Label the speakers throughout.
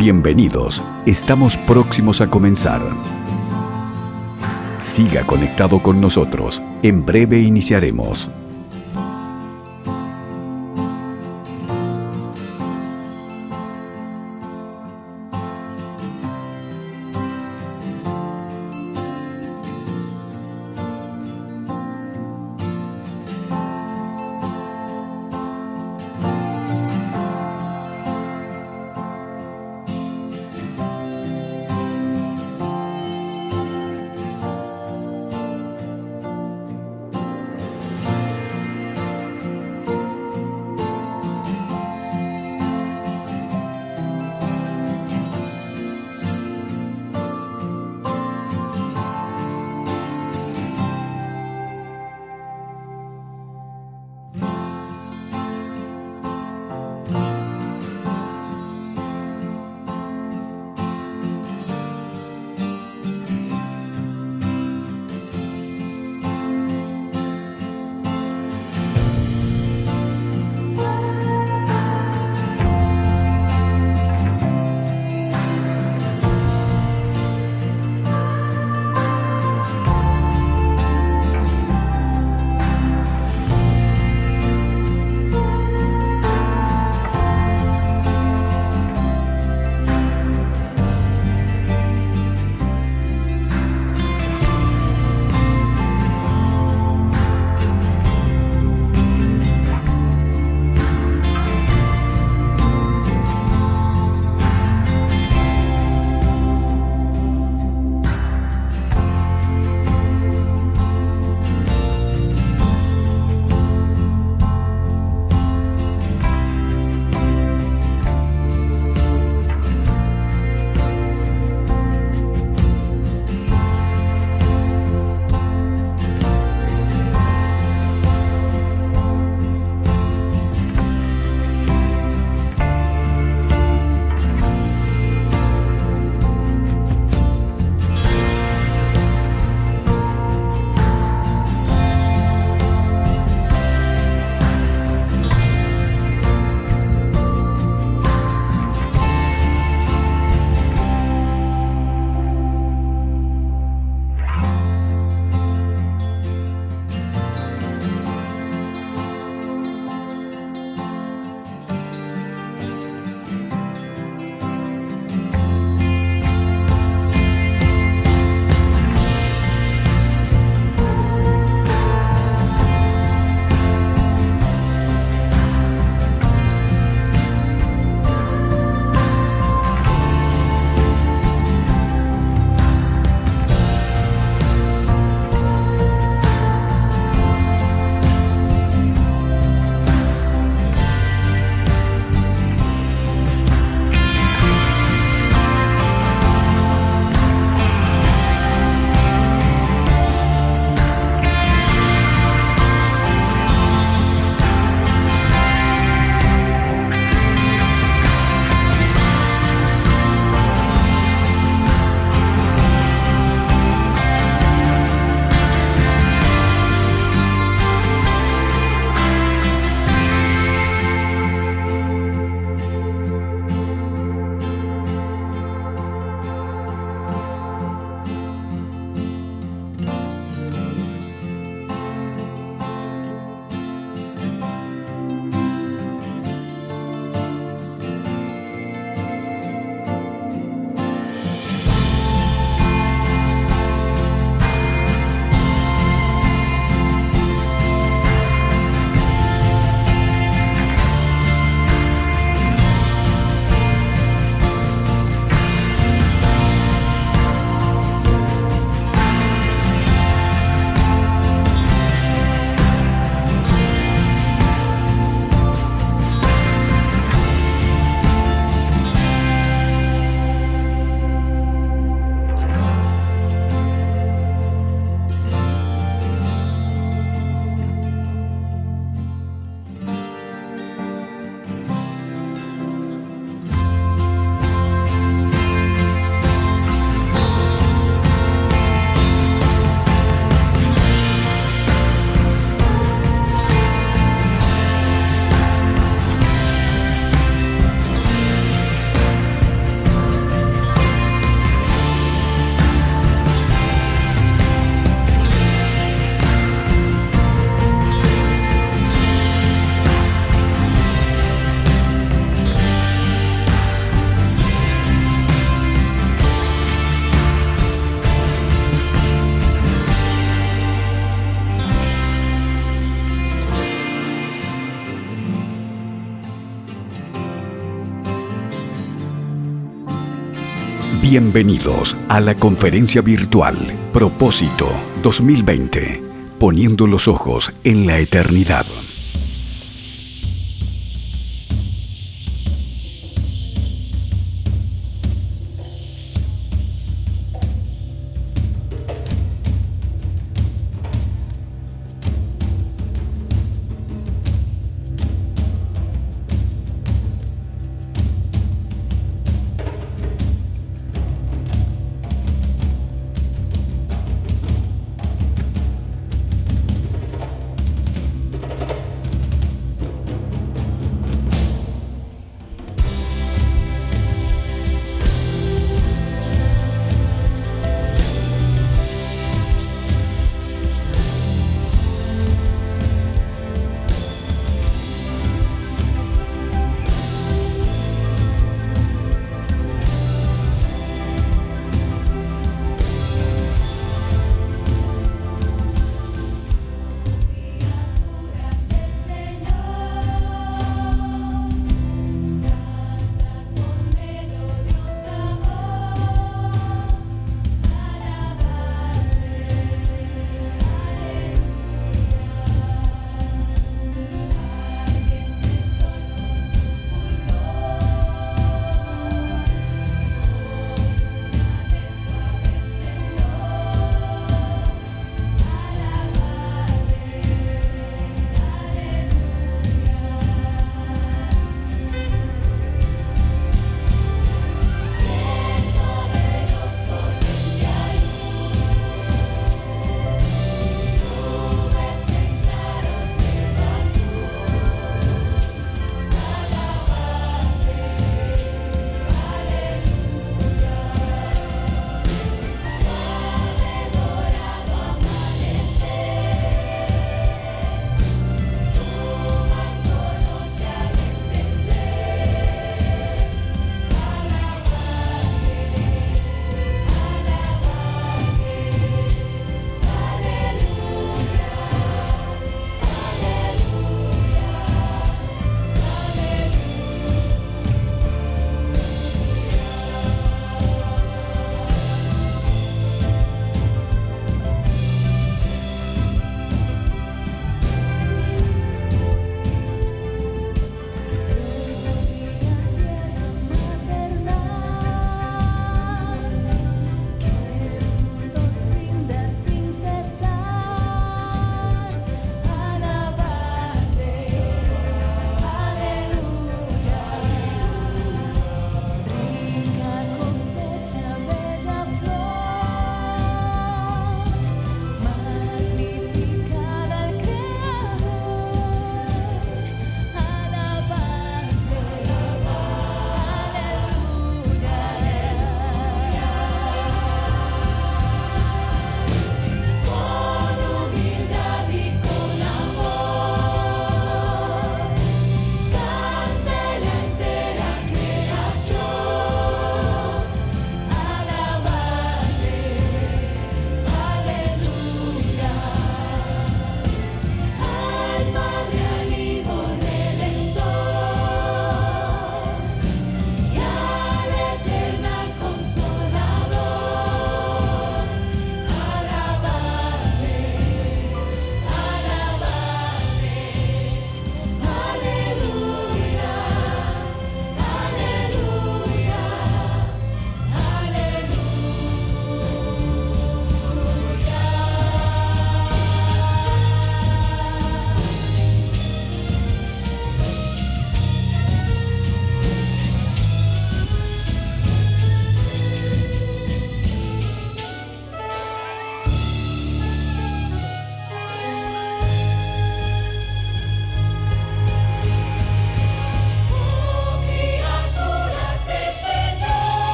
Speaker 1: Bienvenidos, estamos próximos a comenzar. Siga conectado con nosotros, en breve iniciaremos. Bienvenidos a la conferencia virtual Propósito 2020, poniendo los ojos en la eternidad.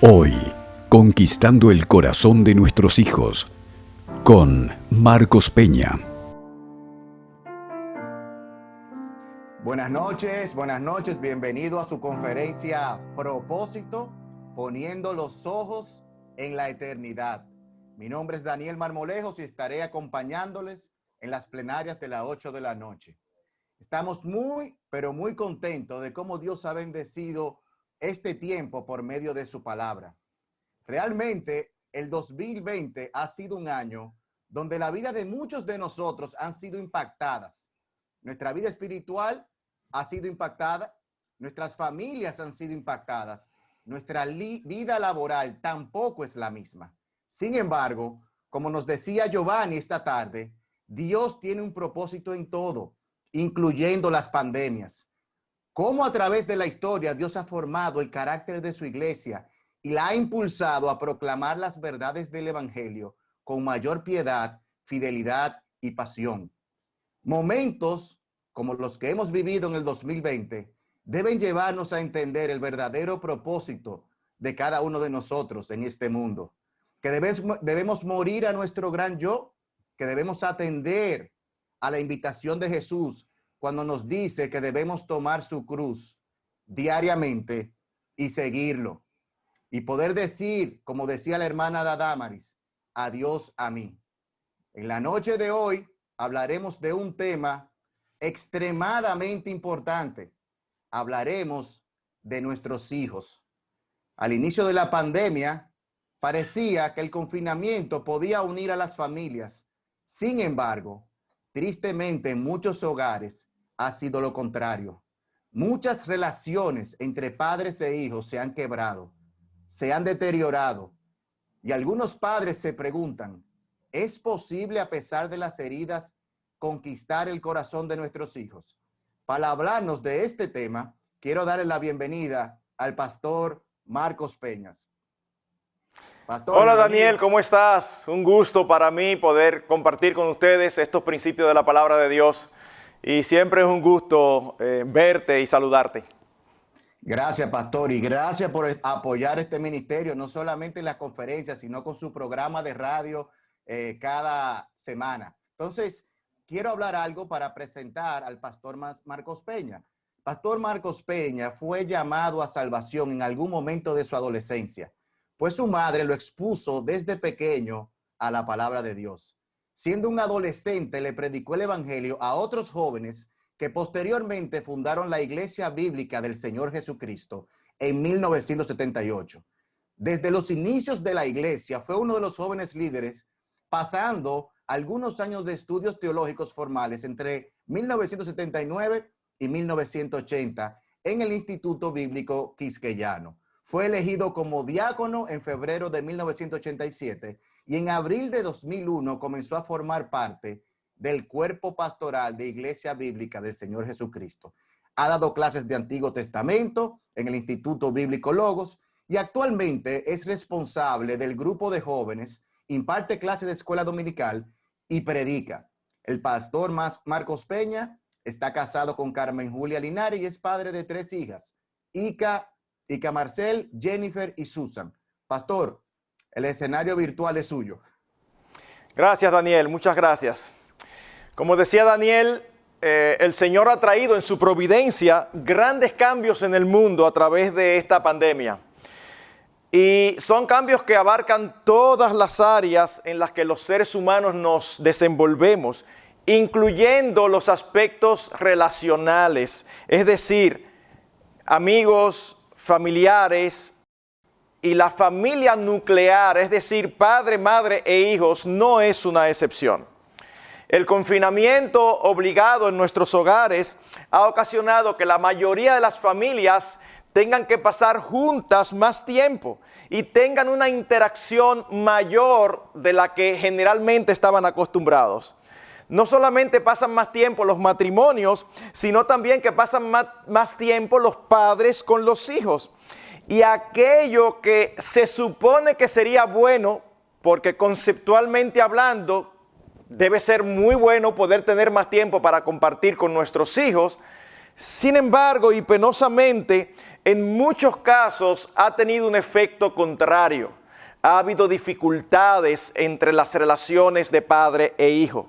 Speaker 1: Hoy, conquistando el corazón de nuestros hijos, con Marcos Peña.
Speaker 2: Buenas noches, bienvenido a su conferencia Propósito, poniendo los ojos en la eternidad. Mi nombre es Daniel Marmolejos y estaré acompañándoles en las plenarias de las 8 de la noche. Estamos pero muy contentos de cómo Dios ha bendecido este tiempo por medio de su palabra. Realmente, el 2020 ha sido un año donde la vida de muchos de nosotros han sido impactadas. Nuestra vida espiritual ha sido impactada, nuestras familias han sido impactadas, nuestra vida laboral tampoco es la misma. Sin embargo, como nos decía Giovanni esta tarde, Dios tiene un propósito en todo, incluyendo las pandemias. Cómo a través de la historia Dios ha formado el carácter de su iglesia y la ha impulsado a proclamar las verdades del evangelio con mayor piedad, fidelidad y pasión. Momentos como los que hemos vivido en el 2020 deben llevarnos a entender el verdadero propósito de cada uno de nosotros en este mundo, que debemos morir a nuestro gran yo, que debemos atender a la invitación de Jesús cuando nos dice que debemos tomar su cruz diariamente y seguirlo. Y poder decir, como decía la hermana Damaris, adiós a mí. En la noche de hoy hablaremos de un tema extremadamente importante. Hablaremos de nuestros hijos. Al inicio de la pandemia, parecía que el confinamiento podía unir a las familias. Sin embargo, tristemente en muchos hogares ha sido lo contrario. Muchas relaciones entre padres e hijos se han quebrado, se han deteriorado, y algunos padres se preguntan, ¿es posible a pesar de las heridas conquistar el corazón de nuestros hijos? Para hablarnos de este tema, quiero darle la bienvenida al pastor Marcos Peñas.
Speaker 3: Pastor, hola Daniel, ¿cómo estás? Un gusto para mí poder compartir con ustedes estos principios de la palabra de Dios. Y siempre es un gusto verte y saludarte.
Speaker 2: Gracias, pastor, y gracias por apoyar este ministerio, no solamente en las conferencias, sino con su programa de radio cada semana. Entonces, quiero hablar algo para presentar al pastor Marcos Peña. Pastor Marcos Peña fue llamado a salvación en algún momento de su adolescencia, pues su madre lo expuso desde pequeño a la palabra de Dios. Siendo un adolescente, le predicó el evangelio a otros jóvenes que posteriormente fundaron la Iglesia Bíblica del Señor Jesucristo en 1978. Desde los inicios de la iglesia fue uno de los jóvenes líderes, pasando algunos años de estudios teológicos formales entre 1979 y 1980 en el Instituto Bíblico Quisqueyano. Fue elegido como diácono en febrero de 1987 y en abril de 2001 comenzó a formar parte del cuerpo pastoral de Iglesia Bíblica del Señor Jesucristo. Ha dado clases de Antiguo Testamento en el Instituto Bíblico Logos y actualmente es responsable del grupo de jóvenes, imparte clases de escuela dominical y predica. El pastor Marcos Peña está casado con Carmen Julia Linares y es padre de 3 hijas, Ica Marcel, Jennifer y Susan. Pastor, el escenario virtual es suyo.
Speaker 3: Gracias, Daniel, muchas gracias. Como decía Daniel, el Señor ha traído en su providencia grandes cambios en el mundo a través de esta pandemia. Y son cambios que abarcan todas las áreas en las que los seres humanos nos desenvolvemos, incluyendo los aspectos relacionales, es decir, amigos, familiares y la familia nuclear, es decir, padre, madre e hijos, no es una excepción. El confinamiento obligado en nuestros hogares ha ocasionado que la mayoría de las familias tengan que pasar juntas más tiempo y tengan una interacción mayor de la que generalmente estaban acostumbrados. No solamente pasan más tiempo los matrimonios, sino también que pasan más tiempo los padres con los hijos. Y aquello que se supone que sería bueno, porque conceptualmente hablando, debe ser muy bueno poder tener más tiempo para compartir con nuestros hijos. Sin embargo, y penosamente, en muchos casos ha tenido un efecto contrario. Ha habido dificultades entre las relaciones de padre e hijo.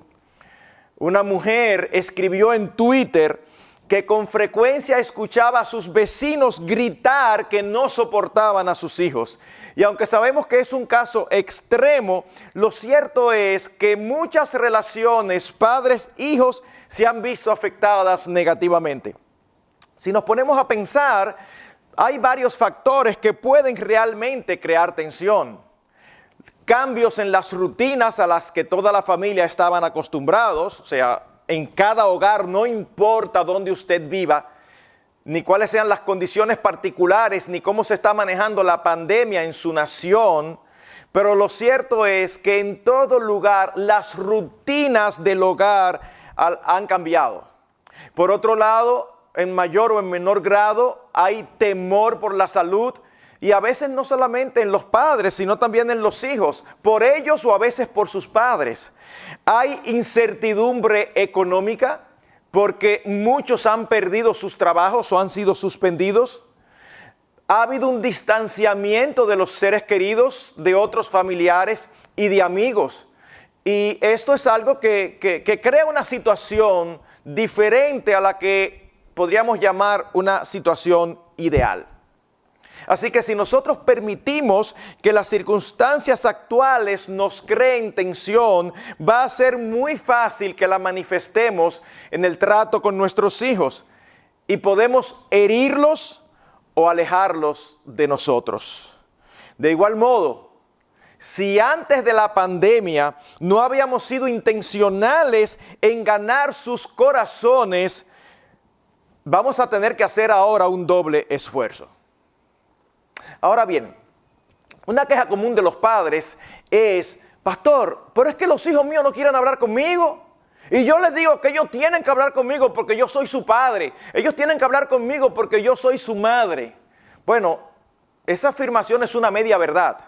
Speaker 3: Una mujer escribió en Twitter que con frecuencia escuchaba a sus vecinos gritar que no soportaban a sus hijos. Y aunque sabemos que es un caso extremo, lo cierto es que muchas relaciones padres-hijos se han visto afectadas negativamente. Si nos ponemos a pensar, hay varios factores que pueden realmente crear tensión. Cambios en las rutinas a las que toda la familia estaban acostumbrados, o sea, en cada hogar, no importa dónde usted viva, ni cuáles sean las condiciones particulares, ni cómo se está manejando la pandemia en su nación, pero lo cierto es que en todo lugar las rutinas del hogar han cambiado. Por otro lado, en mayor o en menor grado, hay temor por la salud, y a veces no solamente en los padres, sino también en los hijos, por ellos o a veces por sus padres. Hay incertidumbre económica porque muchos han perdido sus trabajos o han sido suspendidos. Ha habido un distanciamiento de los seres queridos, de otros familiares y de amigos. Y esto es algo que crea una situación diferente a la que podríamos llamar una situación ideal. Así que si nosotros permitimos que las circunstancias actuales nos creen tensión, va a ser muy fácil que la manifestemos en el trato con nuestros hijos y podemos herirlos o alejarlos de nosotros. De igual modo, si antes de la pandemia no habíamos sido intencionales en ganar sus corazones, vamos a tener que hacer ahora un doble esfuerzo. Ahora bien, una queja común de los padres es: pastor, pero es que los hijos míos no quieren hablar conmigo. Y yo les digo que ellos tienen que hablar conmigo porque yo soy su padre. Ellos tienen que hablar conmigo porque yo soy su madre. Bueno, esa afirmación es una media verdad.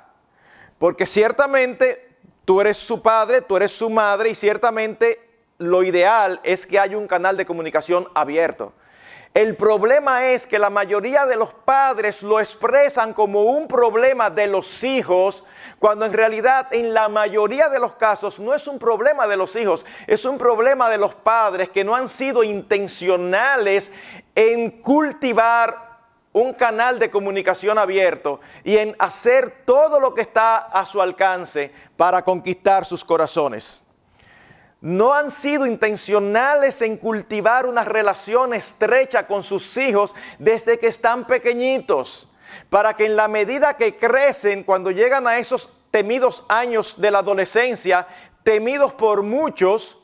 Speaker 3: Porque ciertamente tú eres su padre, tú eres su madre, y ciertamente lo ideal es que haya un canal de comunicación abierto. El problema es que la mayoría de los padres lo expresan como un problema de los hijos, cuando en realidad en la mayoría de los casos no es un problema de los hijos, es un problema de los padres que no han sido intencionales en cultivar un canal de comunicación abierto y en hacer todo lo que está a su alcance para conquistar sus corazones. No han sido intencionales en cultivar una relación estrecha con sus hijos desde que están pequeñitos, para que en la medida que crecen, cuando llegan a esos temidos años de la adolescencia, temidos por muchos,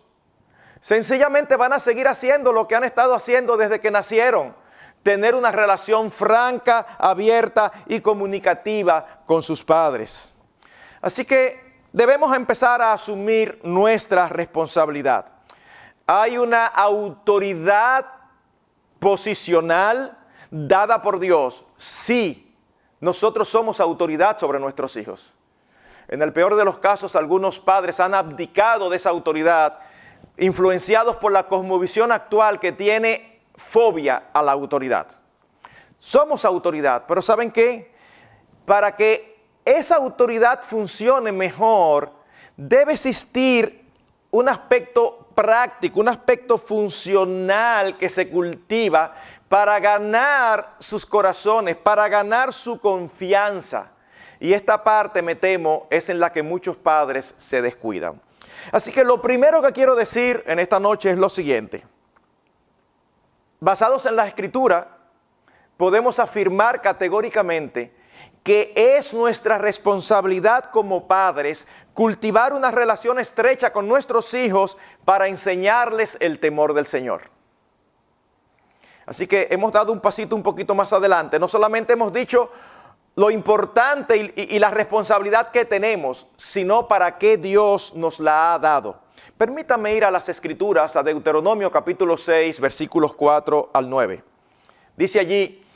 Speaker 3: sencillamente van a seguir haciendo lo que han estado haciendo desde que nacieron: tener una relación franca, abierta y comunicativa con sus padres. Así que debemos empezar a asumir nuestra responsabilidad. Hay una autoridad posicional dada por Dios. Sí, nosotros somos autoridad sobre nuestros hijos. En el peor de los casos, algunos padres han abdicado de esa autoridad, influenciados por la cosmovisión actual que tiene fobia a la autoridad. Somos autoridad, pero ¿saben qué? Para que esa autoridad funcione mejor, debe existir un aspecto práctico, un aspecto funcional que se cultiva para ganar sus corazones, para ganar su confianza. Y esta parte, me temo, es en la que muchos padres se descuidan. Así que lo primero que quiero decir en esta noche es lo siguiente. Basados en la Escritura, podemos afirmar categóricamente que es nuestra responsabilidad como padres cultivar una relación estrecha con nuestros hijos para enseñarles el temor del Señor. Así que hemos dado un pasito un poquito más adelante. No solamente hemos dicho lo importante y la responsabilidad que tenemos, sino para qué Dios nos la ha dado. Permítame ir a las Escrituras, a Deuteronomio capítulo 6, versículos 4 al 9. Dice allí: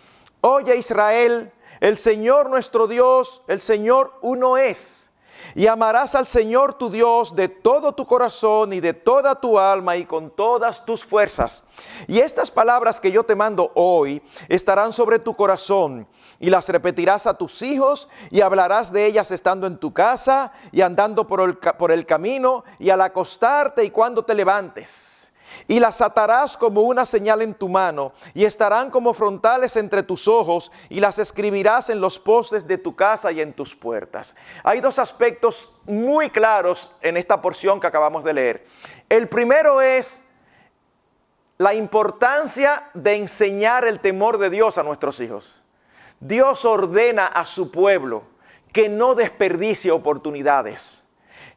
Speaker 3: Oye Israel, el Señor nuestro Dios, el Señor uno es. Y amarás al Señor tu Dios de todo tu corazón y de toda tu alma y con todas tus fuerzas. Y estas palabras que yo te mando hoy estarán sobre tu corazón y las repetirás a tus hijos y hablarás de ellas estando en tu casa y andando por el camino y al acostarte y cuando te levantes. Y las atarás como una señal en tu mano, y estarán como frontales entre tus ojos, y las escribirás en los postes de tu casa y en tus puertas. Hay dos aspectos muy claros en esta porción que acabamos de leer. El primero es la importancia de enseñar el temor de Dios a nuestros hijos. Dios ordena a su pueblo que no desperdicie oportunidades,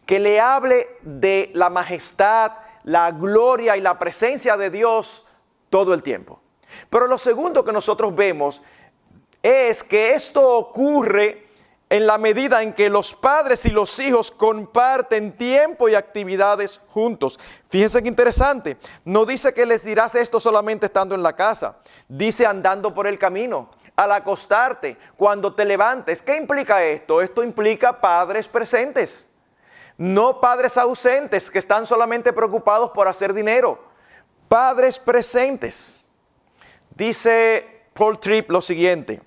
Speaker 3: que le hable de la majestad, la gloria y la presencia de Dios todo el tiempo. Pero lo segundo que nosotros vemos es que esto ocurre en la medida en que los padres y los hijos comparten tiempo y actividades juntos. Fíjense qué interesante. No dice que les dirás esto solamente estando en la casa. Dice andando por el camino, al acostarte, cuando te levantes. ¿Qué implica esto? Esto implica padres presentes. No padres ausentes que están solamente preocupados por hacer dinero. Padres presentes. Dice Paul Tripp lo siguiente: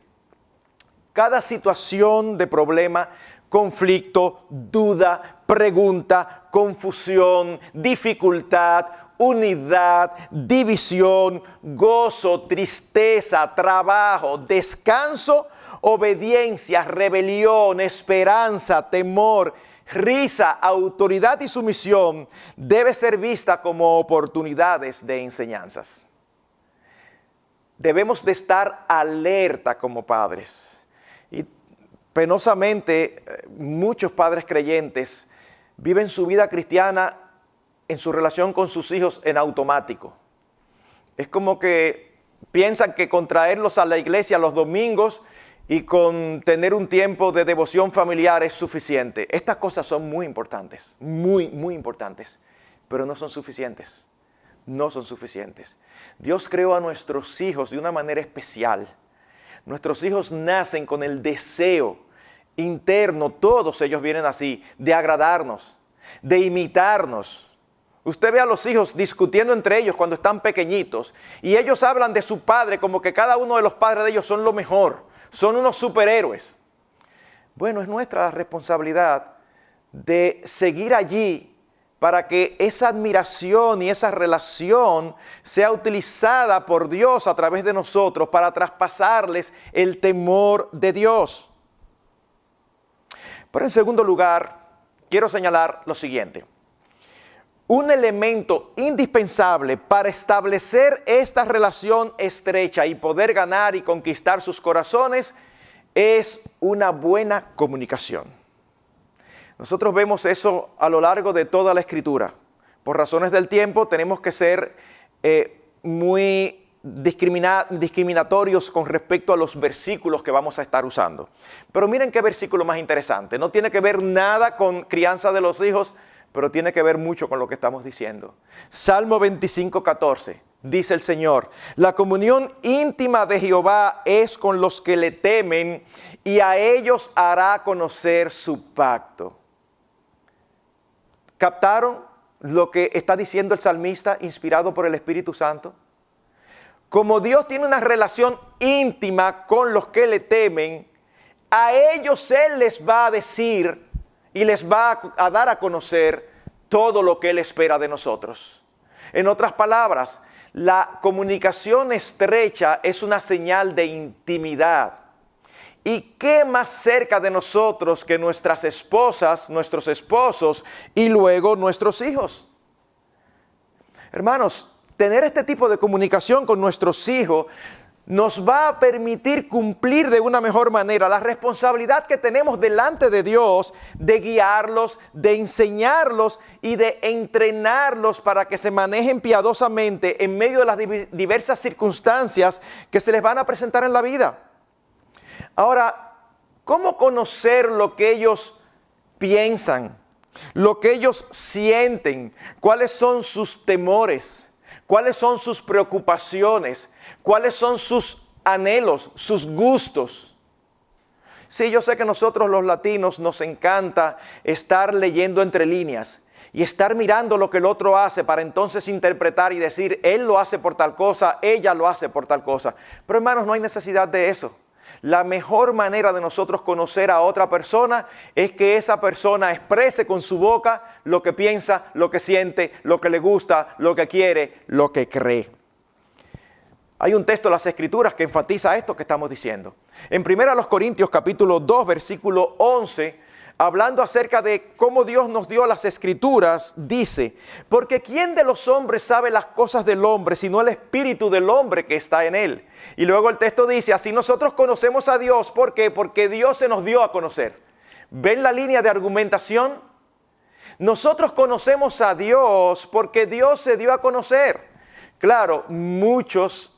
Speaker 3: cada situación de problema, conflicto, duda, pregunta, confusión, dificultad, unidad, división, gozo, tristeza, trabajo, descanso, obediencia, rebelión, esperanza, temor, risa, autoridad y sumisión debe ser vista como oportunidades de enseñanzas. Debemos de estar alerta como padres. Y penosamente, muchos padres creyentes viven su vida cristiana en su relación con sus hijos en automático. Es como que piensan que con traerlos a la iglesia los domingos y con tener un tiempo de devoción familiar es suficiente. Estas cosas son muy importantes, muy importantes, pero no son suficientes. No son suficientes. Dios creó a nuestros hijos de una manera especial. Nuestros hijos nacen con el deseo interno, todos ellos vienen así, de agradarnos, de imitarnos. Usted ve a los hijos discutiendo entre ellos cuando están pequeñitos y ellos hablan de su padre como que cada uno de los padres de ellos son lo mejor. Son unos superhéroes. Bueno, es nuestra responsabilidad de seguir allí para que esa admiración y esa relación sea utilizada por Dios a través de nosotros para traspasarles el temor de Dios. Pero en segundo lugar, quiero señalar lo siguiente. Un elemento indispensable para establecer esta relación estrecha y poder ganar y conquistar sus corazones es una buena comunicación. Nosotros vemos eso a lo largo de toda la Escritura. Por razones del tiempo tenemos que ser muy discriminatorios con respecto a los versículos que vamos a estar usando. Pero miren qué versículo más interesante. No tiene que ver nada con crianza de los hijos, pero tiene que ver mucho con lo que estamos diciendo. Salmo 25:14, dice el Señor: la comunión íntima de Jehová es con los que le temen, y a ellos hará conocer su pacto. ¿Captaron lo que está diciendo el salmista inspirado por el Espíritu Santo? Como Dios tiene una relación íntima con los que le temen, a ellos Él les va a decir y les va a dar a conocer todo lo que Él espera de nosotros. En otras palabras, la comunicación estrecha es una señal de intimidad. ¿Y qué más cerca de nosotros que nuestras esposas, nuestros esposos y luego nuestros hijos? Hermanos, tener este tipo de comunicación con nuestros hijos nos va a permitir cumplir de una mejor manera la responsabilidad que tenemos delante de Dios de guiarlos, de enseñarlos y de entrenarlos para que se manejen piadosamente en medio de las diversas circunstancias que se les van a presentar en la vida. Ahora, ¿cómo conocer lo que ellos piensan, lo que ellos sienten? ¿Cuáles son sus temores? ¿Cuáles son sus preocupaciones? ¿Cuáles son sus anhelos, sus gustos? Sí, yo sé que nosotros los latinos nos encanta estar leyendo entre líneas y estar mirando lo que el otro hace para entonces interpretar y decir, él lo hace por tal cosa, ella lo hace por tal cosa. Pero hermanos, no hay necesidad de eso. La mejor manera de nosotros conocer a otra persona es que esa persona exprese con su boca lo que piensa, lo que siente, lo que le gusta, lo que quiere, lo que cree. Hay un texto de las Escrituras que enfatiza esto que estamos diciendo. En 1 Corintios capítulo 2, versículo 11, hablando acerca de cómo Dios nos dio las Escrituras, dice, porque ¿quién de los hombres sabe las cosas del hombre, sino el espíritu del hombre que está en él? Y luego el texto dice, así nosotros conocemos a Dios, ¿por qué? Porque Dios se nos dio a conocer. ¿Ven la línea de argumentación? Nosotros conocemos a Dios porque Dios se dio a conocer. Claro, muchos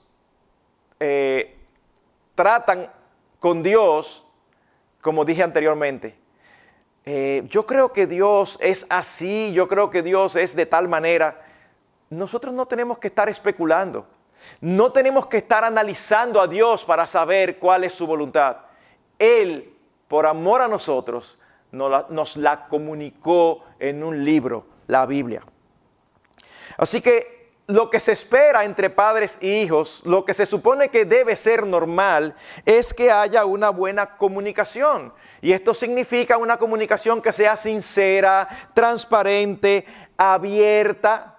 Speaker 3: tratan con Dios, como dije anteriormente. Yo creo que Dios es así, yo creo que Dios es de tal manera. Nosotros no tenemos que estar especulando, no tenemos que estar analizando a Dios para saber cuál es su voluntad. Él, por amor a nosotros, nos la comunicó en un libro, la Biblia. Así que lo que se espera entre padres e hijos, lo que se supone que debe ser normal, es que haya una buena comunicación. Y esto significa una comunicación que sea sincera, transparente, abierta,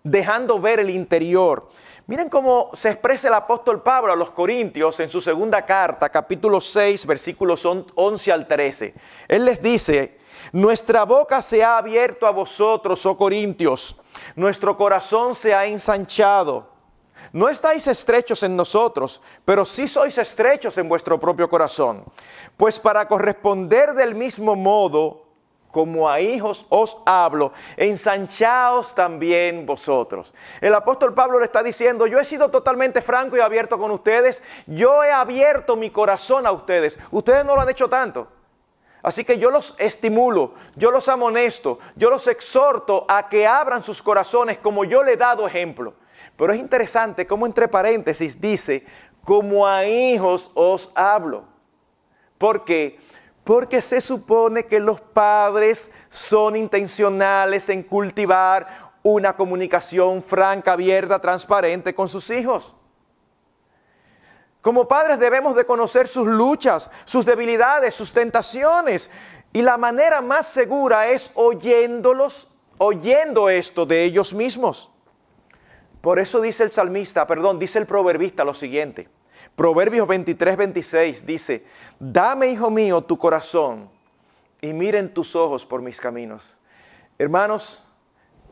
Speaker 3: dejando ver el interior. Miren cómo se expresa el apóstol Pablo a los Corintios en su segunda carta, capítulo 6, versículos 11 al 13. Él les dice, nuestra boca se ha abierto a vosotros, oh Corintios, nuestro corazón se ha ensanchado. No estáis estrechos en nosotros, pero sí sois estrechos en vuestro propio corazón. Pues para corresponder del mismo modo, como a hijos os hablo, ensanchaos también vosotros. El apóstol Pablo le está diciendo, yo he sido totalmente franco y abierto con ustedes, yo he abierto mi corazón a ustedes. Ustedes no lo han hecho tanto. Así que yo los estimulo, yo los amonesto, yo los exhorto a que abran sus corazones como yo le he dado ejemplo. Pero es interesante cómo entre paréntesis dice, como a hijos os hablo. ¿Por qué? Porque se supone que los padres son intencionales en cultivar una comunicación franca, abierta, transparente con sus hijos. Como padres debemos de conocer sus luchas, sus debilidades, sus tentaciones. Y la manera más segura es oyendo esto de ellos mismos. Por eso dice dice el proverbista lo siguiente. Proverbios 23, 26 dice, dame, hijo mío, tu corazón y miren tus ojos por mis caminos. Hermanos,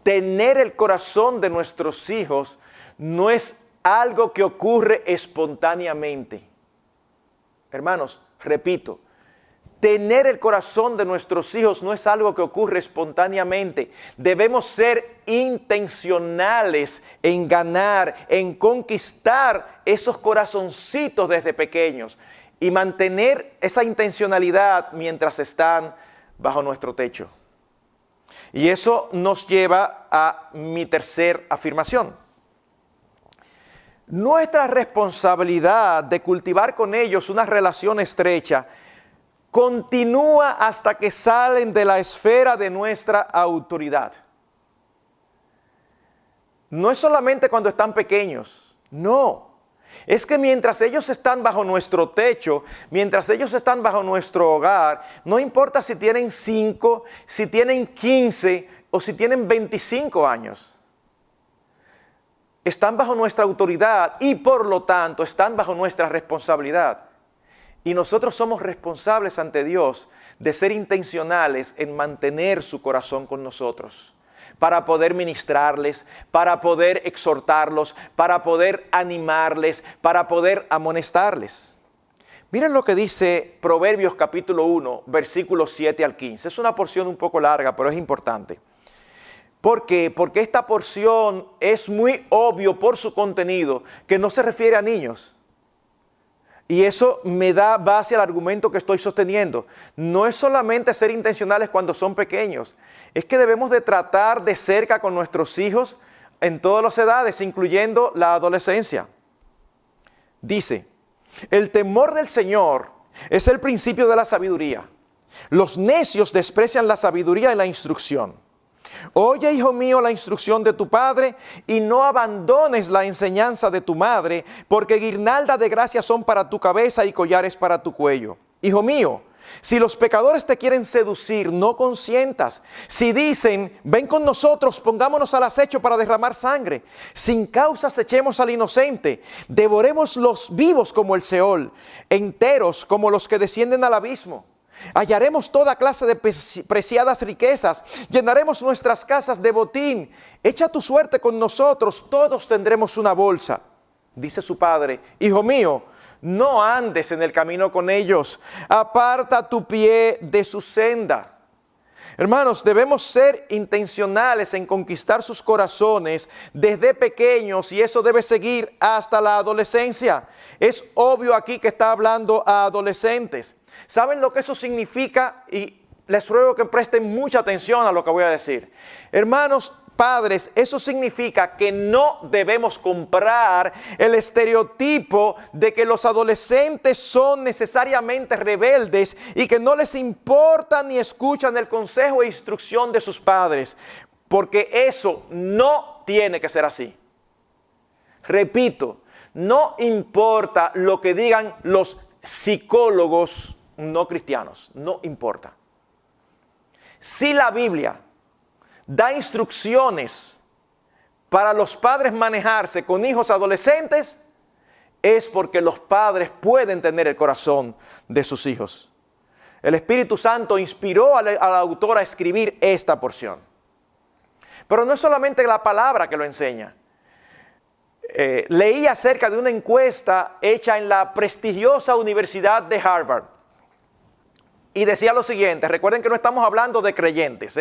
Speaker 3: tener el corazón de nuestros hijos no es algo que ocurre espontáneamente. Hermanos, repito, tener el corazón de nuestros hijos no es algo que ocurre espontáneamente. Debemos ser intencionales en ganar, en conquistar esos corazoncitos desde pequeños y mantener esa intencionalidad mientras están bajo nuestro techo. Y eso nos lleva a mi tercera afirmación. Nuestra responsabilidad de cultivar con ellos una relación estrecha continúa hasta que salen de la esfera de nuestra autoridad. No es solamente cuando están pequeños, no. Es que mientras ellos están bajo nuestro techo, mientras ellos están bajo nuestro hogar, no importa si tienen 5, si tienen 15 o si tienen 25 años. Están bajo nuestra autoridad y por lo tanto están bajo nuestra responsabilidad. Y nosotros somos responsables ante Dios de ser intencionales en mantener su corazón con nosotros, para poder ministrarles, para poder exhortarlos, para poder animarles, para poder amonestarles. Miren lo que dice Proverbios capítulo 1, versículos 7 al 15. Es una porción un poco larga, pero es importante. ¿Por qué? Porque esta porción es muy obvio por su contenido que no se refiere a niños. Y eso me da base al argumento que estoy sosteniendo. No es solamente ser intencionales cuando son pequeños. Es que debemos de tratar de cerca con nuestros hijos en todas las edades, incluyendo la adolescencia. Dice, el temor del Señor Es el principio de la sabiduría. Los necios desprecian la sabiduría y la instrucción. Oye, hijo mío, la instrucción de tu padre y no abandones la enseñanza de tu madre, porque guirnalda de gracia son para tu cabeza y collares para tu cuello. Hijo mío, si los pecadores te quieren seducir, no consientas. Si dicen, ven con nosotros, pongámonos al acecho para derramar sangre. Sin causas echemos al inocente. Devoremos los vivos como el Seol, enteros como los que descienden al abismo. Hallaremos toda clase de preciadas riquezas. Llenaremos nuestras casas de botín. Echa tu suerte con nosotros, todos tendremos una bolsa. Dice su padre, hijo mío, no andes en el camino con ellos, aparta tu pie de su senda. Hermanos, debemos ser intencionales en conquistar sus corazones desde pequeños y eso debe seguir hasta la adolescencia. Es obvio aquí que está hablando a adolescentes. ¿Saben lo que eso significa? Y les ruego que presten mucha atención a lo que voy a decir. Hermanos, padres, eso significa que no debemos comprar el estereotipo de que los adolescentes son necesariamente rebeldes y que no les importa ni escuchan el consejo e instrucción de sus padres, porque eso no tiene que ser así. Repito, no importa lo que digan los psicólogos no cristianos, no importa. Si la Biblia da instrucciones para los padres manejarse con hijos adolescentes, es porque los padres pueden tener el corazón de sus hijos. El Espíritu Santo inspiró al autor a escribir esta porción. Pero no es solamente la palabra que lo enseña. Leí acerca de una encuesta hecha en la prestigiosa Universidad de Harvard. Y decía lo siguiente, recuerden que no estamos hablando de creyentes,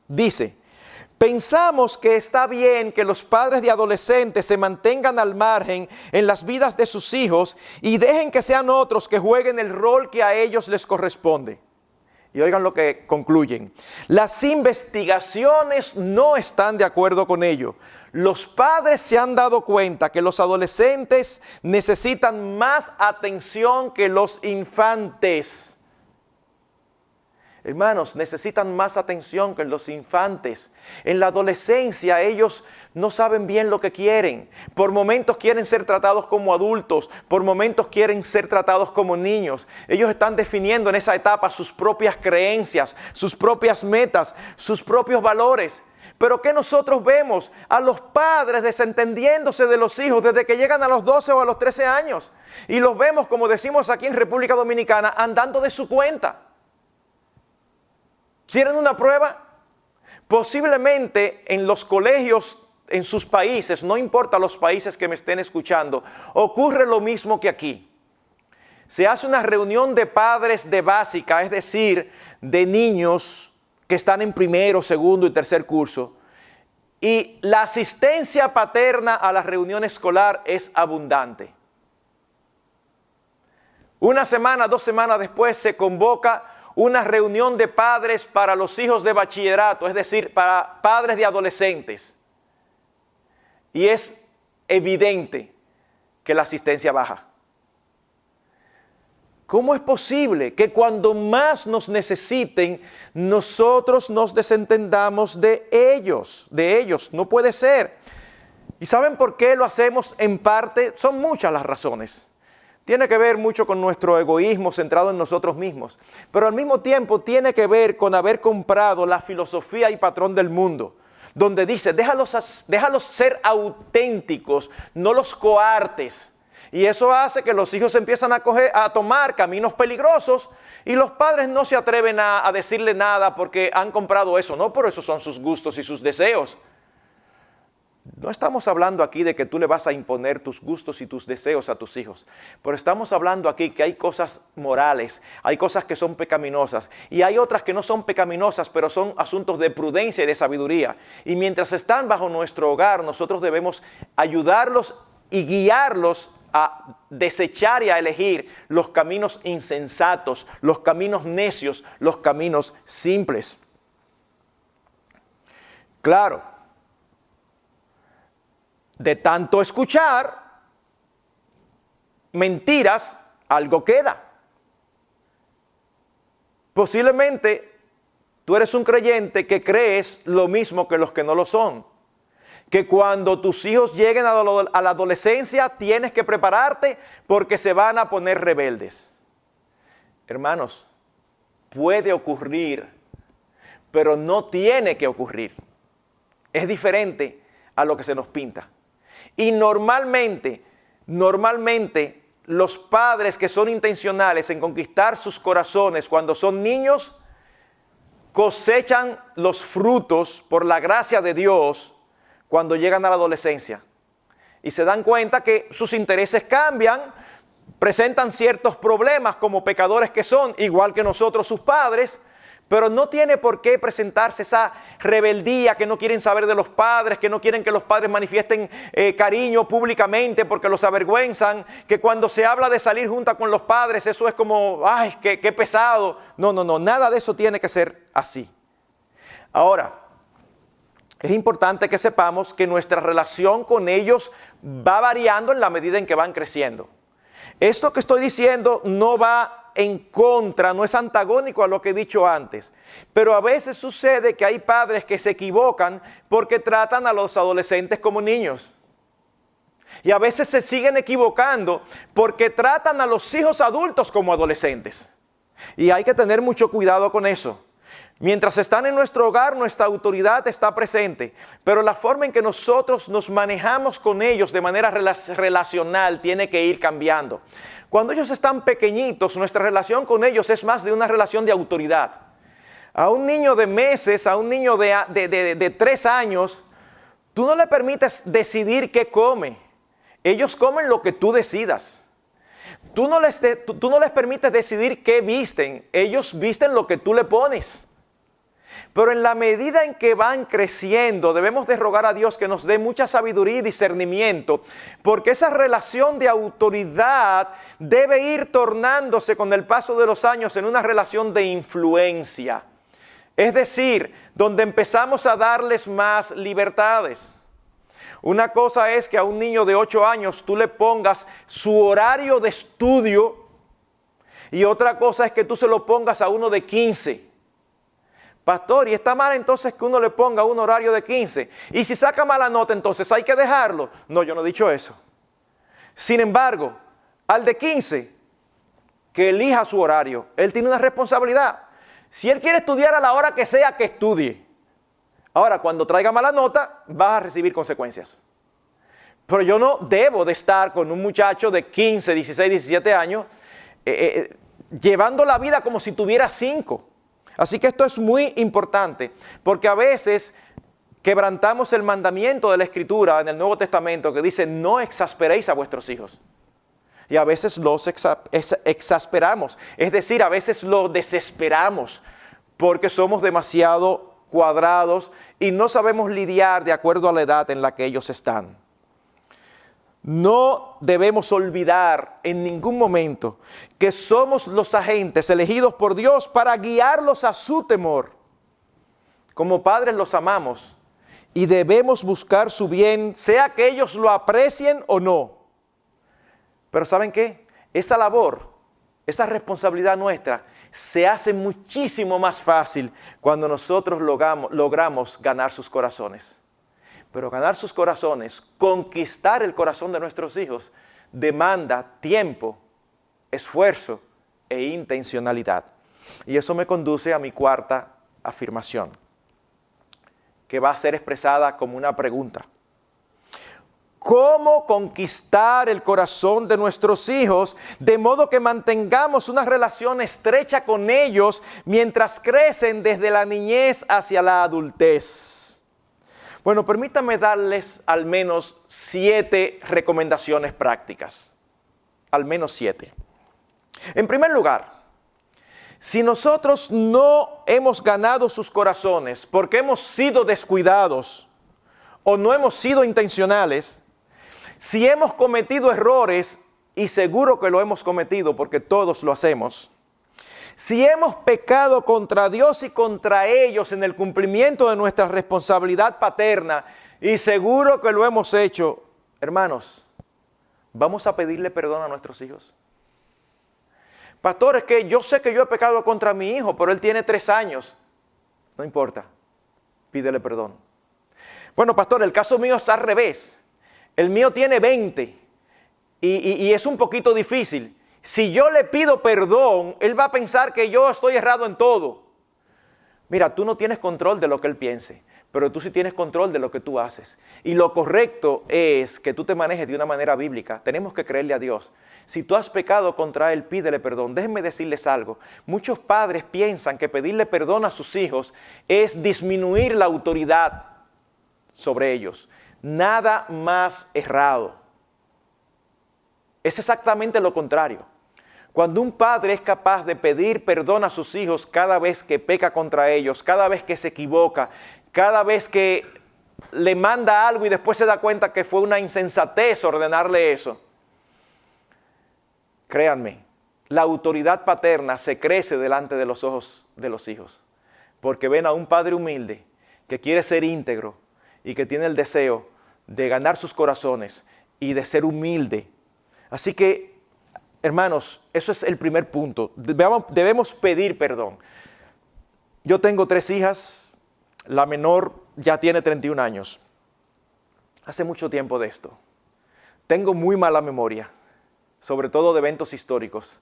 Speaker 3: Dice, pensamos que está bien que los padres de adolescentes se mantengan al margen en las vidas de sus hijos y dejen que sean otros que jueguen el rol que a ellos les corresponde. Y oigan lo que concluyen. Las investigaciones no están de acuerdo con ello. Los padres se han dado cuenta que los adolescentes necesitan más atención que los infantes. Hermanos, necesitan más atención que los infantes. En la adolescencia ellos no saben bien lo que quieren. Por momentos quieren ser tratados como adultos, por momentos quieren ser tratados como niños. Ellos están definiendo en esa etapa sus propias creencias, sus propias metas, sus propios valores. Pero ¿qué nosotros vemos? A los padres desentendiéndose de los hijos desde que llegan a los 12 o a los 13 años. Y los vemos, como decimos aquí en República Dominicana, andando de su cuenta. ¿Quieren una prueba? Posiblemente en los colegios, en sus países, no importa los países que me estén escuchando, ocurre lo mismo que aquí. Se hace una reunión de padres de básica, es decir, de niños que están en primero, segundo y tercer curso, y la asistencia paterna a la reunión escolar es abundante. Una semana, 2 semanas después se convoca una reunión de padres para los hijos de bachillerato, es decir, para padres de adolescentes. Y es evidente que la asistencia baja. ¿Cómo es posible que cuando más nos necesiten, nosotros nos desentendamos de ellos? No puede ser. ¿Y saben por qué lo hacemos? En parte, son muchas las razones. Tiene que ver mucho con nuestro egoísmo centrado en nosotros mismos, pero al mismo tiempo tiene que ver con haber comprado la filosofía y patrón del mundo, donde dice, déjalos ser auténticos, no los coartes. Y eso hace que los hijos empiezan a tomar caminos peligrosos y los padres no se atreven a decirle nada porque han comprado eso, no por eso son sus gustos y sus deseos. No estamos hablando aquí de que tú le vas a imponer tus gustos y tus deseos a tus hijos, pero estamos hablando aquí que hay cosas morales, hay cosas que son pecaminosas y hay otras que no son pecaminosas, pero son asuntos de prudencia y de sabiduría. Y mientras están bajo nuestro hogar, nosotros debemos ayudarlos y guiarlos a desechar y a elegir los caminos insensatos, los caminos necios, los caminos simples. Claro. De tanto escuchar mentiras, algo queda. Posiblemente tú eres un creyente que crees lo mismo que los que no lo son. Que cuando tus hijos lleguen a la adolescencia tienes que prepararte porque se van a poner rebeldes. Hermanos, puede ocurrir, pero no tiene que ocurrir. Es diferente a lo que se nos pinta. Y normalmente, los padres que son intencionales en conquistar sus corazones cuando son niños, cosechan los frutos por la gracia de Dios cuando llegan a la adolescencia. Y se dan cuenta que sus intereses cambian, presentan ciertos problemas como pecadores que son, igual que nosotros sus padres, pero no tiene por qué presentarse esa rebeldía que no quieren saber de los padres, que no quieren que los padres manifiesten cariño públicamente porque los avergüenzan, que cuando se habla de salir junto con los padres, eso es como, ay, qué pesado. No, nada de eso tiene que ser así. Ahora, es importante que sepamos que nuestra relación con ellos va variando en la medida en que van creciendo. Esto que estoy diciendo no va en contra, no es antagónico a lo que he dicho antes, pero a veces sucede que hay padres que se equivocan porque tratan a los adolescentes como niños. Y a veces se siguen equivocando porque tratan a los hijos adultos como adolescentes. Y hay que tener mucho cuidado con eso. Mientras están en nuestro hogar, nuestra autoridad está presente, pero la forma en que nosotros nos manejamos con ellos de manera relacional tiene que ir cambiando. Cuando ellos están pequeñitos, nuestra relación con ellos es más de una relación de autoridad. A un niño de meses, a un niño de 3 años, tú no le permites decidir qué come. Ellos comen lo que tú decidas. Tú no les permites decidir qué visten. Ellos visten lo que tú le pones. Pero en la medida en que van creciendo, debemos de rogar a Dios que nos dé mucha sabiduría y discernimiento, porque esa relación de autoridad debe ir tornándose con el paso de los años en una relación de influencia. Es decir, donde empezamos a darles más libertades. Una cosa es que a un niño de 8 años tú le pongas su horario de estudio y otra cosa es que tú se lo pongas a uno de 15. Pastor, ¿y está mal entonces que uno le ponga un horario de 15? Y si saca mala nota, entonces hay que dejarlo. No, yo no he dicho eso. Sin embargo, al de 15, que elija su horario, él tiene una responsabilidad. Si él quiere estudiar a la hora que sea, que estudie. Ahora, cuando traiga mala nota, vas a recibir consecuencias. Pero yo no debo de estar con un muchacho de 15, 16, 17 años, llevando la vida como si tuviera 5. Así que esto es muy importante, porque a veces quebrantamos el mandamiento de la Escritura en el Nuevo Testamento que dice, no exasperéis a vuestros hijos. Y a veces los exasperamos, es decir, a veces los desesperamos, porque somos demasiado cuadrados y no sabemos lidiar de acuerdo a la edad en la que ellos están. No debemos olvidar en ningún momento que somos los agentes elegidos por Dios para guiarlos a su temor. Como padres los amamos y debemos buscar su bien, sea que ellos lo aprecien o no. Pero ¿saben qué? Esa labor, esa responsabilidad nuestra se hace muchísimo más fácil cuando nosotros logramos ganar sus corazones. Pero ganar sus corazones, conquistar el corazón de nuestros hijos, demanda tiempo, esfuerzo e intencionalidad. Y eso me conduce a mi cuarta afirmación, que va a ser expresada como una pregunta. ¿Cómo conquistar el corazón de nuestros hijos de modo que mantengamos una relación estrecha con ellos mientras crecen desde la niñez hacia la adultez? Bueno, permítanme darles al menos 7 recomendaciones prácticas. Al menos 7. En primer lugar, si nosotros no hemos ganado sus corazones porque hemos sido descuidados o no hemos sido intencionales, si hemos cometido errores, y seguro que lo hemos cometido porque todos lo hacemos, si hemos pecado contra Dios y contra ellos en el cumplimiento de nuestra responsabilidad paterna, y seguro que lo hemos hecho, hermanos, ¿vamos a pedirle perdón a nuestros hijos? Pastor, es que yo sé que yo he pecado contra mi hijo, pero él tiene 3 años. No importa, pídele perdón. Bueno, pastor, el caso mío es al revés. El mío tiene 20 y es un poquito difícil. Si yo le pido perdón, él va a pensar que yo estoy errado en todo. Mira, tú no tienes control de lo que él piense, pero tú sí tienes control de lo que tú haces. Y lo correcto es que tú te manejes de una manera bíblica. Tenemos que creerle a Dios. Si tú has pecado contra él, pídele perdón. Déjenme decirles algo. Muchos padres piensan que pedirle perdón a sus hijos es disminuir la autoridad sobre ellos. Nada más errado. Es exactamente lo contrario. Cuando un padre es capaz de pedir perdón a sus hijos cada vez que peca contra ellos, cada vez que se equivoca, cada vez que le manda algo y después se da cuenta que fue una insensatez ordenarle eso, créanme, la autoridad paterna se crece delante de los ojos de los hijos, porque ven a un padre humilde que quiere ser íntegro y que tiene el deseo de ganar sus corazones y de ser humilde. Así que, hermanos, eso es el primer punto. Debemos pedir perdón. Yo tengo 3 hijas. La menor ya tiene 31 años. Hace mucho tiempo de esto. Tengo muy mala memoria, sobre todo de eventos históricos.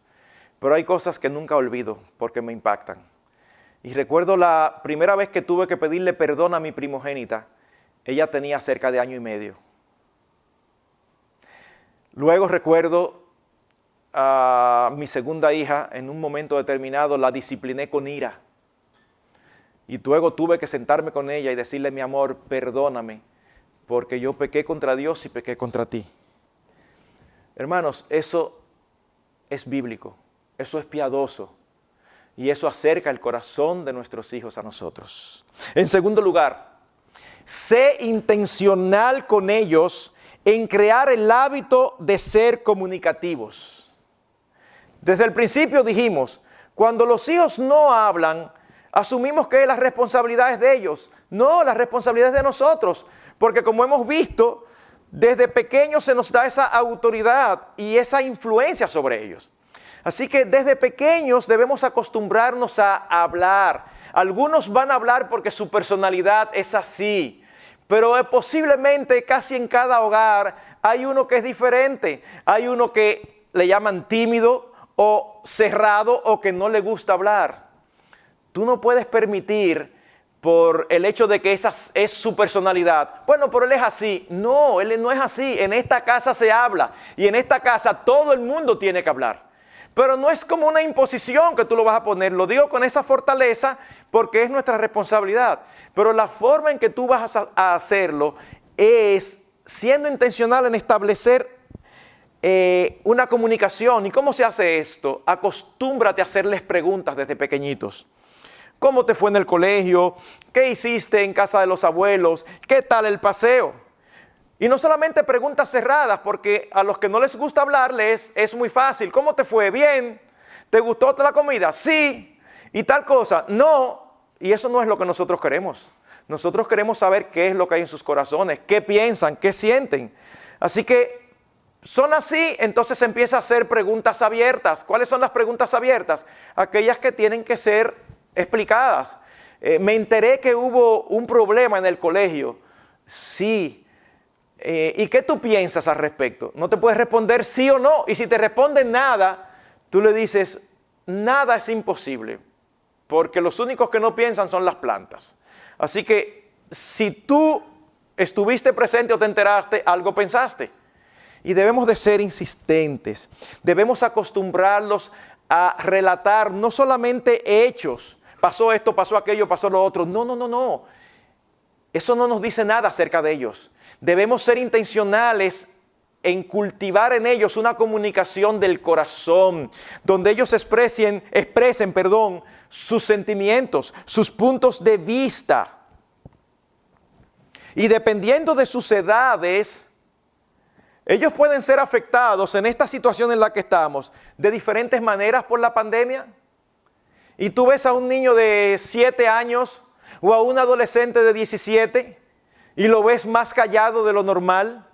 Speaker 3: Pero hay cosas que nunca olvido porque me impactan. Y recuerdo la primera vez que tuve que pedirle perdón a mi primogénita. Ella tenía cerca de 1 año y medio. Luego recuerdo a mi segunda hija, en un momento determinado la discipliné con ira. Y luego tuve que sentarme con ella y decirle, mi amor, perdóname, porque yo pequé contra Dios y pequé contra ti. Hermanos, eso es bíblico, eso es piadoso y eso acerca el corazón de nuestros hijos a nosotros. En segundo lugar, sé intencional con ellos en crear el hábito de ser comunicativos. Desde el principio dijimos, cuando los hijos no hablan, asumimos que la responsabilidad es de ellos. No, la responsabilidad es de nosotros, porque como hemos visto, desde pequeños se nos da esa autoridad y esa influencia sobre ellos. Así que desde pequeños debemos acostumbrarnos a hablar. Algunos van a hablar porque su personalidad es así. Pero posiblemente casi en cada hogar hay uno que es diferente. Hay uno que le llaman tímido o cerrado o que no le gusta hablar. Tú no puedes permitir por el hecho de que esa es su personalidad. Bueno, pero él es así. No, él no es así. En esta casa se habla y en esta casa todo el mundo tiene que hablar. Pero no es como una imposición que tú lo vas a poner. Lo digo con esa fortaleza porque es nuestra responsabilidad. Pero la forma en que tú vas a hacerlo es siendo intencional en establecer una comunicación. ¿Y cómo se hace esto? Acostúmbrate a hacerles preguntas desde pequeñitos. ¿Cómo te fue en el colegio? ¿Qué hiciste en casa de los abuelos? ¿Qué tal el paseo? Y no solamente preguntas cerradas, porque a los que no les gusta hablarles es muy fácil. ¿Cómo te fue? ¿Bien? ¿Te gustó la comida? Sí. ¿Y tal cosa? No. Y eso no es lo que nosotros queremos. Nosotros queremos saber qué es lo que hay en sus corazones, qué piensan, qué sienten. Así que son así, entonces se empieza a hacer preguntas abiertas. ¿Cuáles son las preguntas abiertas? Aquellas que tienen que ser explicadas. Me enteré que hubo un problema en el colegio. Sí. ¿Y qué tú piensas al respecto? No te puedes responder sí o no. Y si te responden nada, tú le dices, nada es imposible. Porque los únicos que no piensan son las plantas. Así que si tú estuviste presente o te enteraste, algo pensaste. Y debemos de ser insistentes. Debemos acostumbrarlos a relatar no solamente hechos. Pasó esto, pasó aquello, pasó lo otro. No. Eso no nos dice nada acerca de ellos. Debemos ser intencionales en cultivar en ellos una comunicación del corazón, donde ellos expresen, sus sentimientos, sus puntos de vista. Y dependiendo de sus edades, ellos pueden ser afectados en esta situación en la que estamos de diferentes maneras por la pandemia. Y tú ves a un niño de 7 años o a un adolescente de 17 y lo ves más callado de lo normal.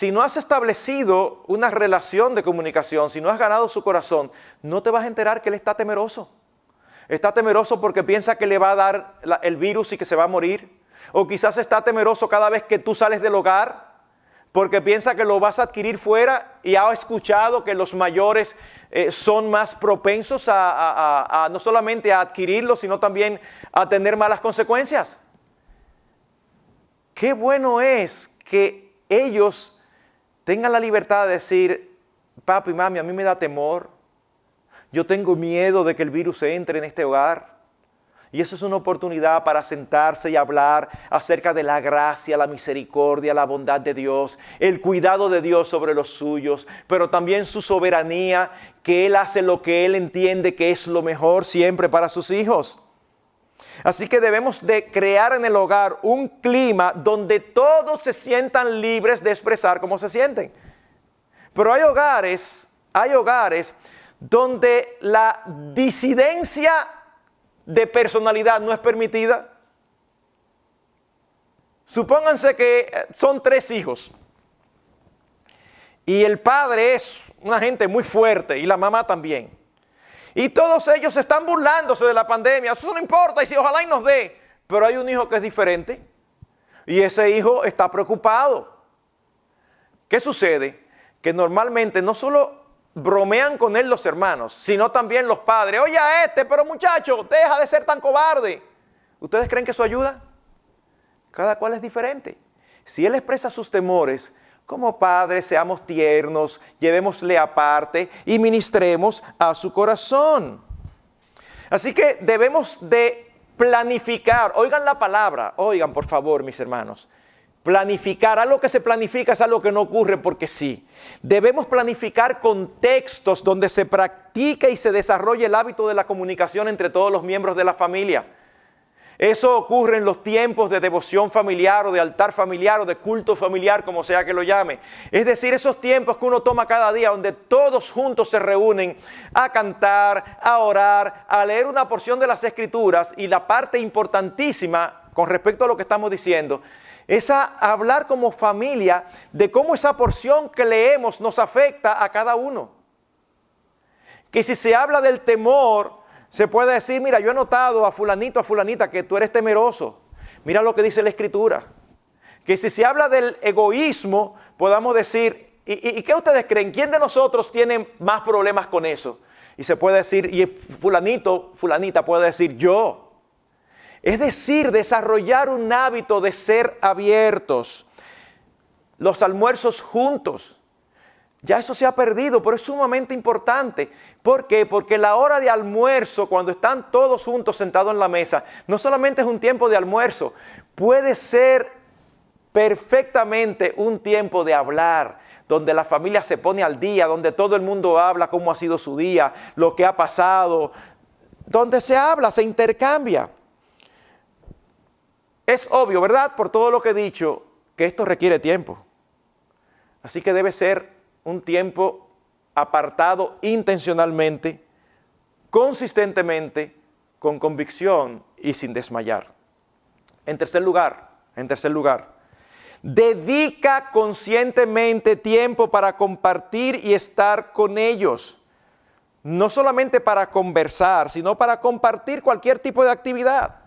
Speaker 3: si no has establecido una relación de comunicación, si no has ganado su corazón, no te vas a enterar que él está temeroso. Está temeroso porque piensa que le va a dar el virus y que se va a morir. O quizás está temeroso cada vez que tú sales del hogar porque piensa que lo vas a adquirir fuera y ha escuchado que los mayores son más propensos a no solamente a adquirirlo, sino también a tener malas consecuencias. Qué bueno es que ellos tengan la libertad de decir, papi, mami, a mí me da temor. Yo tengo miedo de que el virus entre en este hogar. Y eso es una oportunidad para sentarse y hablar acerca de la gracia, la misericordia, la bondad de Dios, el cuidado de Dios sobre los suyos, pero también su soberanía, que Él hace lo que Él entiende que es lo mejor siempre para sus hijos. Así que debemos de crear en el hogar un clima donde todos se sientan libres de expresar cómo se sienten. Pero hay hogares donde la disidencia de personalidad no es permitida. Supónganse que son 3 hijos y el padre es una gente muy fuerte y la mamá también. Y todos ellos están burlándose de la pandemia. Eso no importa, y si ojalá y nos dé. Pero hay un hijo que es diferente y ese hijo está preocupado. ¿Qué sucede? Que normalmente no solo bromean con él los hermanos, sino también los padres. Oye a pero muchacho, deja de ser tan cobarde. ¿Ustedes creen que eso ayuda? Cada cual es diferente. Si él expresa sus temores, como padres seamos tiernos, llevémosle aparte y ministremos a su corazón. Así que debemos de planificar. Oigan la palabra, oigan por favor mis hermanos. Planificar, algo que se planifica es algo que no ocurre porque sí. Debemos planificar contextos donde se practique y se desarrolle el hábito de la comunicación entre todos los miembros de la familia. Eso ocurre en los tiempos de devoción familiar o de altar familiar o de culto familiar, como sea que lo llame. Es decir, esos tiempos que uno toma cada día donde todos juntos se reúnen a cantar, a orar, a leer una porción de las Escrituras, y la parte importantísima con respecto a lo que estamos diciendo es a hablar como familia de cómo esa porción que leemos nos afecta a cada uno. Que si se habla del temor, se puede decir, mira, yo he notado a fulanito, a fulanita, que tú eres temeroso. Mira lo que dice la Escritura. Que si se habla del egoísmo, podamos decir, ¿y qué ustedes creen? ¿Quién de nosotros tiene más problemas con eso? Y se puede decir, y fulanito, fulanita puede decir, yo. Es decir, desarrollar un hábito de ser abiertos. Los almuerzos juntos. Ya eso se ha perdido, pero es sumamente importante. ¿Por qué? Porque la hora de almuerzo, cuando están todos juntos sentados en la mesa, no solamente es un tiempo de almuerzo, puede ser perfectamente un tiempo de hablar, donde la familia se pone al día, donde todo el mundo habla cómo ha sido su día, lo que ha pasado, donde se habla, se intercambia. Es obvio, ¿verdad? Por todo lo que he dicho, que esto requiere tiempo. Así que debe ser un tiempo apartado intencionalmente, consistentemente, con convicción y sin desmayar. En tercer lugar, dedica conscientemente tiempo para compartir y estar con ellos. No solamente para conversar, sino para compartir cualquier tipo de actividad.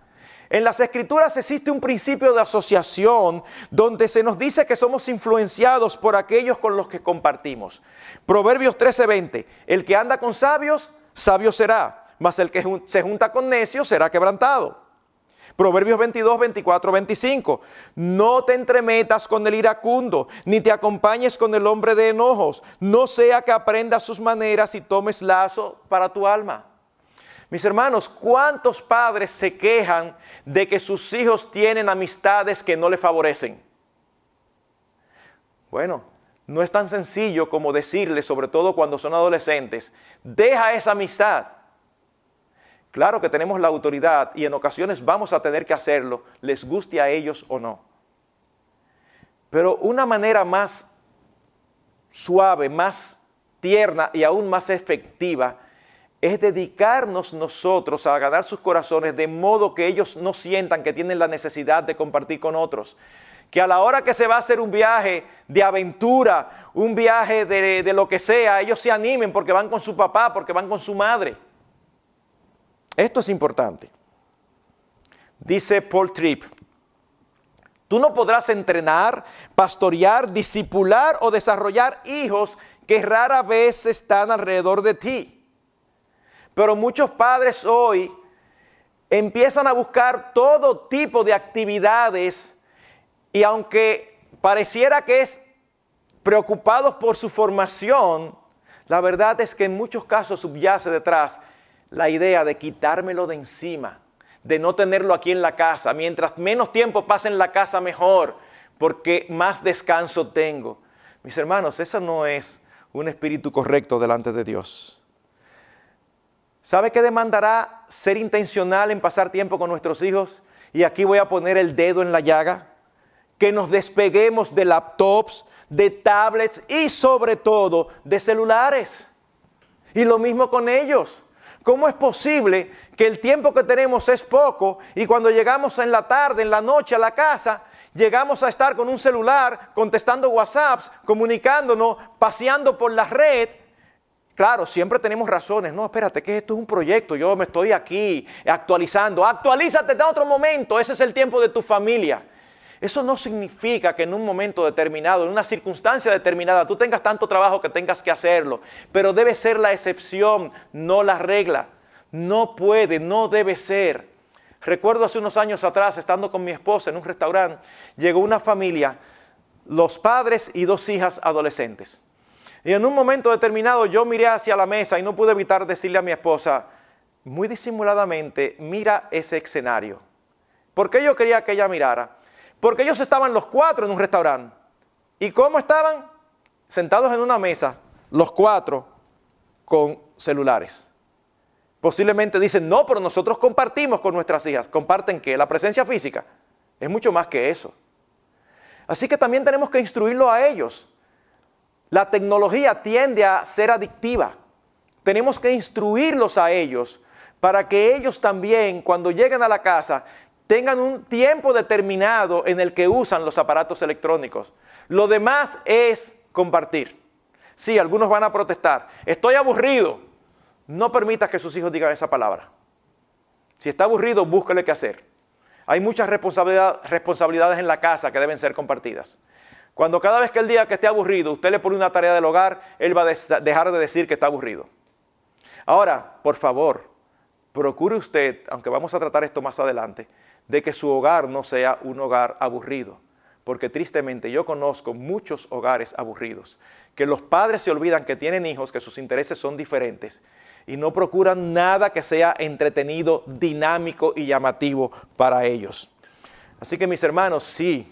Speaker 3: En las Escrituras existe un principio de asociación donde se nos dice que somos influenciados por aquellos con los que compartimos. Proverbios 13:20, el que anda con sabios, sabio será, mas el que se junta con necios será quebrantado. Proverbios 22, 24, 25, no te entremetas con el iracundo, ni te acompañes con el hombre de enojos, no sea que aprendas sus maneras y tomes lazo para tu alma. Mis hermanos, ¿cuántos padres se quejan de que sus hijos tienen amistades que no les favorecen? Bueno, no es tan sencillo como decirles, sobre todo cuando son adolescentes, deja esa amistad. Claro que tenemos la autoridad y en ocasiones vamos a tener que hacerlo, les guste a ellos o no. Pero una manera más suave, más tierna y aún más efectiva es dedicarnos nosotros a ganar sus corazones de modo que ellos no sientan que tienen la necesidad de compartir con otros. que a la hora que se va a hacer un viaje de aventura, un viaje de lo que sea, ellos se animen porque van con su papá, porque van con su madre. Esto es importante. Dice Paul Tripp, tú no podrás entrenar, pastorear, discipular o desarrollar hijos que rara vez están alrededor de ti. Pero muchos padres hoy empiezan a buscar todo tipo de actividades y aunque pareciera que es preocupados por su formación, la verdad es que en muchos casos subyace detrás la idea de quitármelo de encima, de no tenerlo aquí en la casa. Mientras menos tiempo pase en la casa, mejor, porque más descanso tengo. Mis hermanos, eso no es un espíritu correcto delante de Dios. ¿Sabe qué demandará ser intencional en pasar tiempo con nuestros hijos? Y aquí voy a poner el dedo en la llaga. Que nos despeguemos de laptops, de tablets y sobre todo de celulares. Y lo mismo con ellos. ¿Cómo es posible que el tiempo que tenemos es poco y cuando llegamos en la tarde, en la noche a la casa, llegamos a estar con un celular, contestando WhatsApps, comunicándonos, paseando por la red? Claro, siempre tenemos razones. No, espérate, que esto es un proyecto, yo me estoy aquí actualizando. Actualízate en otro momento, ese es el tiempo de tu familia. Eso no significa que en un momento determinado, en una circunstancia determinada, tú tengas tanto trabajo que tengas que hacerlo. Pero debe ser la excepción, no la regla. No puede, no debe ser. Recuerdo hace unos años atrás, estando con mi esposa en un restaurante, llegó una familia, los padres y 2 hijas adolescentes. Y en un momento determinado yo miré hacia la mesa y no pude evitar decirle a mi esposa, muy disimuladamente, mira ese escenario. ¿Por qué yo quería que ella mirara? Porque ellos estaban los 4 en un restaurante. ¿Y cómo estaban? Sentados en una mesa, los 4 con celulares. Posiblemente dicen, no, pero nosotros compartimos con nuestras hijas. ¿Comparten qué? La presencia física. Es mucho más que eso. Así que también tenemos que instruirlo a ellos. La tecnología tiende a ser adictiva. Tenemos que instruirlos a ellos para que ellos también, cuando lleguen a la casa, tengan un tiempo determinado en el que usan los aparatos electrónicos. Lo demás es compartir. Sí, algunos van a protestar. Estoy aburrido. No permitas que sus hijos digan esa palabra. Si está aburrido, búsquele qué hacer. Hay muchas responsabilidades en la casa que deben ser compartidas. Cuando cada vez que él diga que esté aburrido, usted le pone una tarea del hogar, él va a dejar de decir que está aburrido. Ahora, por favor, procure usted, aunque vamos a tratar esto más adelante, de que su hogar no sea un hogar aburrido. Porque tristemente yo conozco muchos hogares aburridos, que los padres se olvidan que tienen hijos, que sus intereses son diferentes y no procuran nada que sea entretenido, dinámico y llamativo para ellos. Así que mis hermanos, sí,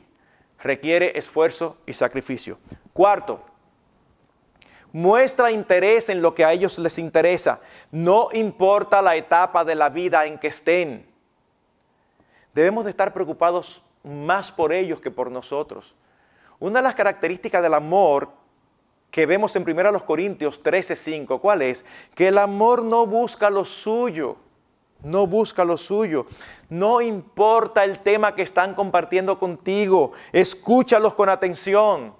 Speaker 3: requiere esfuerzo y sacrificio. 4, muestra interés en lo que a ellos les interesa. No importa la etapa de la vida en que estén. Debemos de estar preocupados más por ellos que por nosotros. Una de las características del amor que vemos en 1 Corintios 13:5, ¿cuál es? Que el amor no busca lo suyo. No busca lo suyo. No importa el tema que están compartiendo contigo. Escúchalos con atención.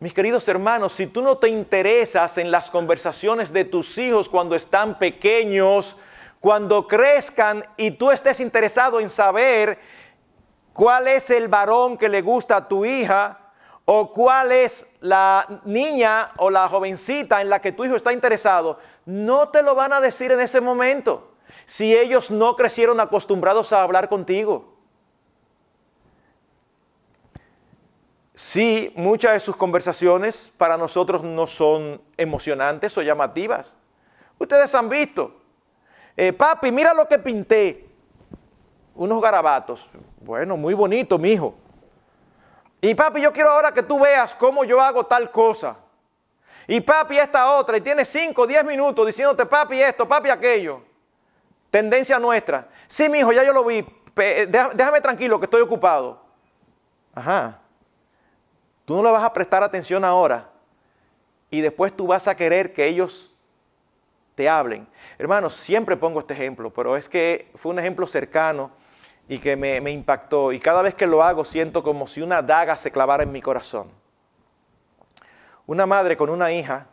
Speaker 3: Mis queridos hermanos, si tú no te interesas en las conversaciones de tus hijos cuando están pequeños, cuando crezcan y tú estés interesado en saber cuál es el varón que le gusta a tu hija o cuál es la niña o la jovencita en la que tu hijo está interesado, no te lo van a decir en ese momento si ellos no crecieron acostumbrados a hablar contigo. Sí, muchas de sus conversaciones para nosotros no son emocionantes o llamativas. Ustedes han visto. Papi, mira lo que pinté. Unos garabatos. Bueno, muy bonito, mijo. Y papi, yo quiero ahora que tú veas cómo yo hago tal cosa. Y papi, esta otra. Y tiene 5 o 10 minutos diciéndote papi esto, papi aquello. Tendencia nuestra. Sí, mijo, ya yo lo vi. Déjame tranquilo que estoy ocupado. Ajá. Tú no le vas a prestar atención ahora. Y después tú vas a querer que ellos te hablen. Hermanos, siempre pongo este ejemplo, pero es que fue un ejemplo cercano y que me impactó. Y cada vez que lo hago siento como si una daga se clavara en mi corazón. Una madre con una hija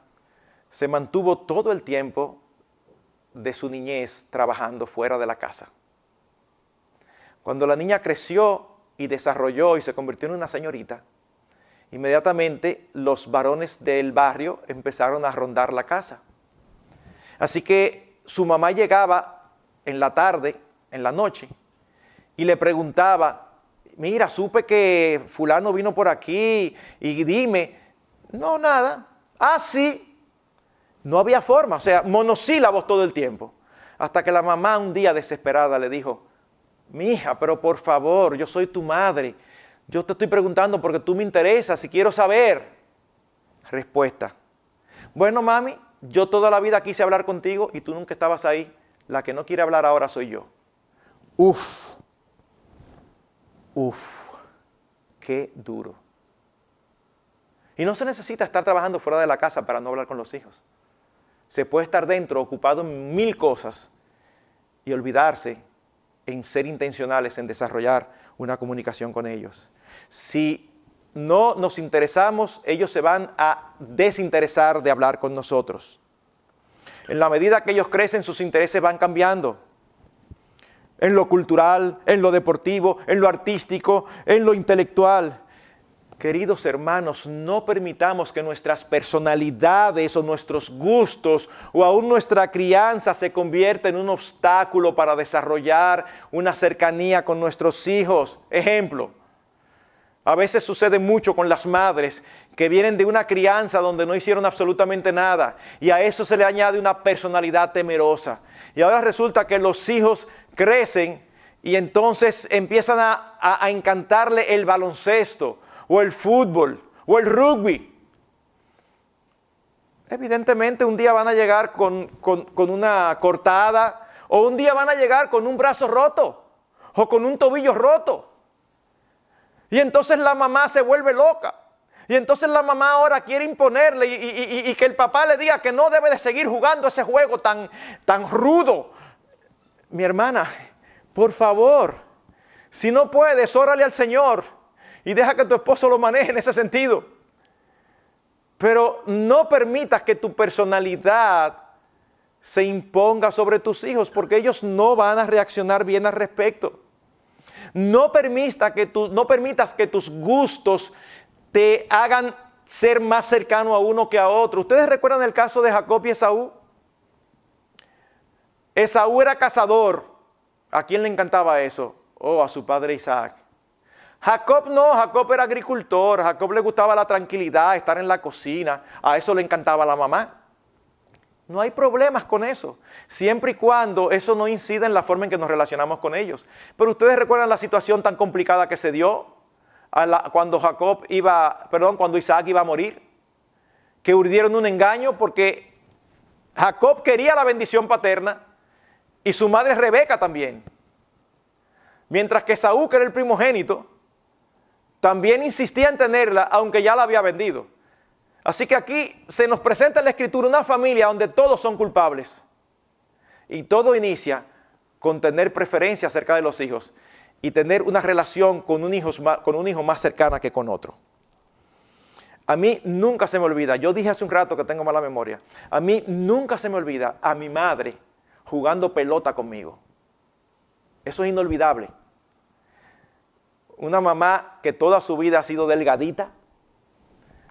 Speaker 3: se mantuvo todo el tiempo de su niñez trabajando fuera de la casa. Cuando la niña creció y desarrolló y se convirtió en una señorita, inmediatamente los varones del barrio empezaron a rondar la casa. Así que su mamá llegaba en la tarde, en la noche, y le preguntaba, mira, supe que fulano vino por aquí y dime, no, nada, ah, sí. No había forma, o sea, monosílabos todo el tiempo. Hasta que la mamá un día desesperada le dijo, mi hija, pero por favor, yo soy tu madre. Yo te estoy preguntando porque tú me interesas y quiero saber. Respuesta, bueno, mami, yo toda la vida quise hablar contigo y tú nunca estabas ahí. La que no quiere hablar ahora soy yo. Uf, qué duro. Y no se necesita estar trabajando fuera de la casa para no hablar con los hijos. Se puede estar dentro, ocupado en 1000 cosas y olvidarse en ser intencionales, en desarrollar una comunicación con ellos. Si no nos interesamos, ellos se van a desinteresar de hablar con nosotros. En la medida que ellos crecen, sus intereses van cambiando. En lo cultural, en lo deportivo, en lo artístico, en lo intelectual. Queridos hermanos, no permitamos que nuestras personalidades o nuestros gustos o aún nuestra crianza se convierta en un obstáculo para desarrollar una cercanía con nuestros hijos. Ejemplo, a veces sucede mucho con las madres que vienen de una crianza donde no hicieron absolutamente nada y a eso se le añade una personalidad temerosa. Y ahora resulta que los hijos crecen y entonces empiezan a encantarle el baloncesto, o el fútbol, o el rugby. Evidentemente un día van a llegar con una cortada, o un día van a llegar con un brazo roto, o con un tobillo roto. Y entonces la mamá se vuelve loca. Y entonces la mamá ahora quiere imponerle y que el papá le diga que no debe de seguir jugando ese juego tan rudo. Mi hermana, por favor, si no puedes, órale al Señor. Y deja que tu esposo lo maneje en ese sentido. Pero no permitas que tu personalidad se imponga sobre tus hijos porque ellos no van a reaccionar bien al respecto. No permitas que tus gustos te hagan ser más cercano a uno que a otro. ¿Ustedes recuerdan el caso de Jacob y Esaú? Esaú era cazador. ¿A quién le encantaba eso? Oh, a su padre Isaac. Jacob no, Jacob era agricultor, a Jacob le gustaba la tranquilidad, estar en la cocina, a eso le encantaba la mamá. No hay problemas con eso, siempre y cuando eso no incida en la forma en que nos relacionamos con ellos. Pero ustedes recuerdan la situación tan complicada que se dio cuando Isaac iba a morir, que urdieron un engaño porque Jacob quería la bendición paterna y su madre Rebeca también. Mientras que Esaú, que era el primogénito, también insistía en tenerla, aunque ya la había vendido. Así que aquí se nos presenta en la Escritura una familia donde todos son culpables. Y todo inicia con tener preferencia acerca de los hijos y tener una relación con un hijo más cercana que con otro. A mí nunca se me olvida, yo dije hace un rato que tengo mala memoria, a mí nunca se me olvida a mi madre jugando pelota conmigo. Eso es inolvidable. Una mamá que toda su vida ha sido delgadita,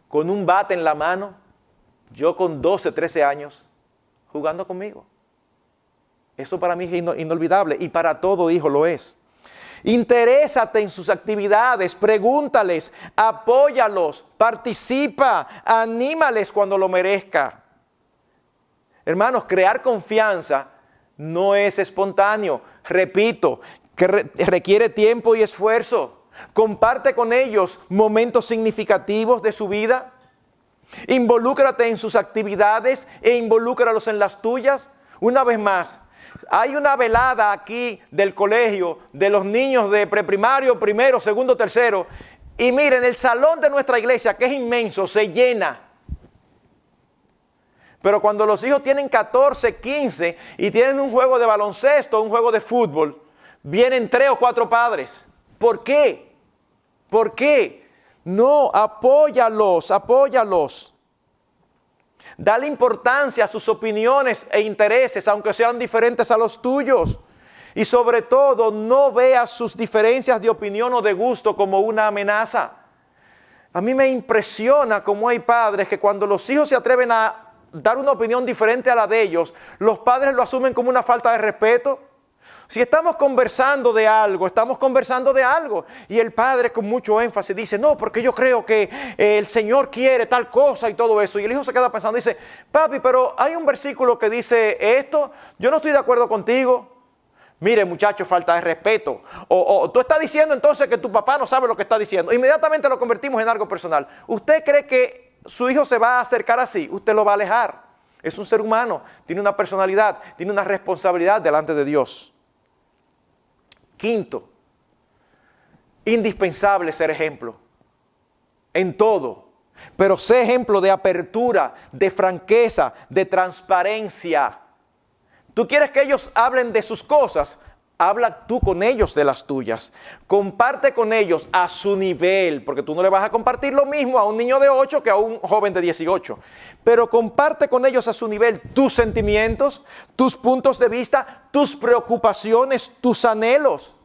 Speaker 3: con un bate en la mano, yo con 12, 13 años, jugando conmigo. Eso para mí es inolvidable y para todo hijo lo es. Interésate en sus actividades, pregúntales, apóyalos, participa, anímales cuando lo merezca. Hermanos, crear confianza no es espontáneo. Repito, que requiere tiempo y esfuerzo. Comparte con ellos momentos significativos de su vida. Involúcrate en sus actividades e involúcralos en las tuyas. Una vez más, hay una velada aquí del colegio de los niños de preprimario, primero, segundo, tercero. Y miren, el salón de nuestra iglesia, que es inmenso, se llena. Pero cuando los hijos tienen 14, 15 y tienen un juego de baloncesto, un juego de fútbol, vienen 3 o 4 padres. ¿Por qué? ¿Por qué? No, apóyalos, apóyalos. Dale importancia a sus opiniones e intereses, aunque sean diferentes a los tuyos. Y sobre todo, no veas sus diferencias de opinión o de gusto como una amenaza. A mí me impresiona cómo hay padres que cuando los hijos se atreven a dar una opinión diferente a la de ellos, los padres lo asumen como una falta de respeto. Si estamos conversando de algo, y el padre con mucho énfasis dice, no, porque yo creo que el Señor quiere tal cosa y todo eso, y el hijo se queda pensando, dice, papi, pero hay un versículo que dice esto, yo no estoy de acuerdo contigo. Mire, muchacho, falta de respeto. O tú estás diciendo entonces que tu papá no sabe lo que está diciendo. Inmediatamente lo convertimos en algo personal. ¿Usted cree que su hijo se va a acercar así? Usted lo va a alejar. Es un ser humano, tiene una personalidad, tiene una responsabilidad delante de Dios. Quinto, indispensable ser ejemplo en todo. Pero sé ejemplo de apertura, de franqueza, de transparencia. ¿Tú quieres que ellos hablen de sus cosas? Habla tú con ellos de las tuyas. Comparte con ellos a su nivel, porque tú no le vas a compartir lo mismo a un niño de 8 que a un joven de 18. Pero comparte con ellos a su nivel tus sentimientos, tus puntos de vista, tus preocupaciones, tus anhelos.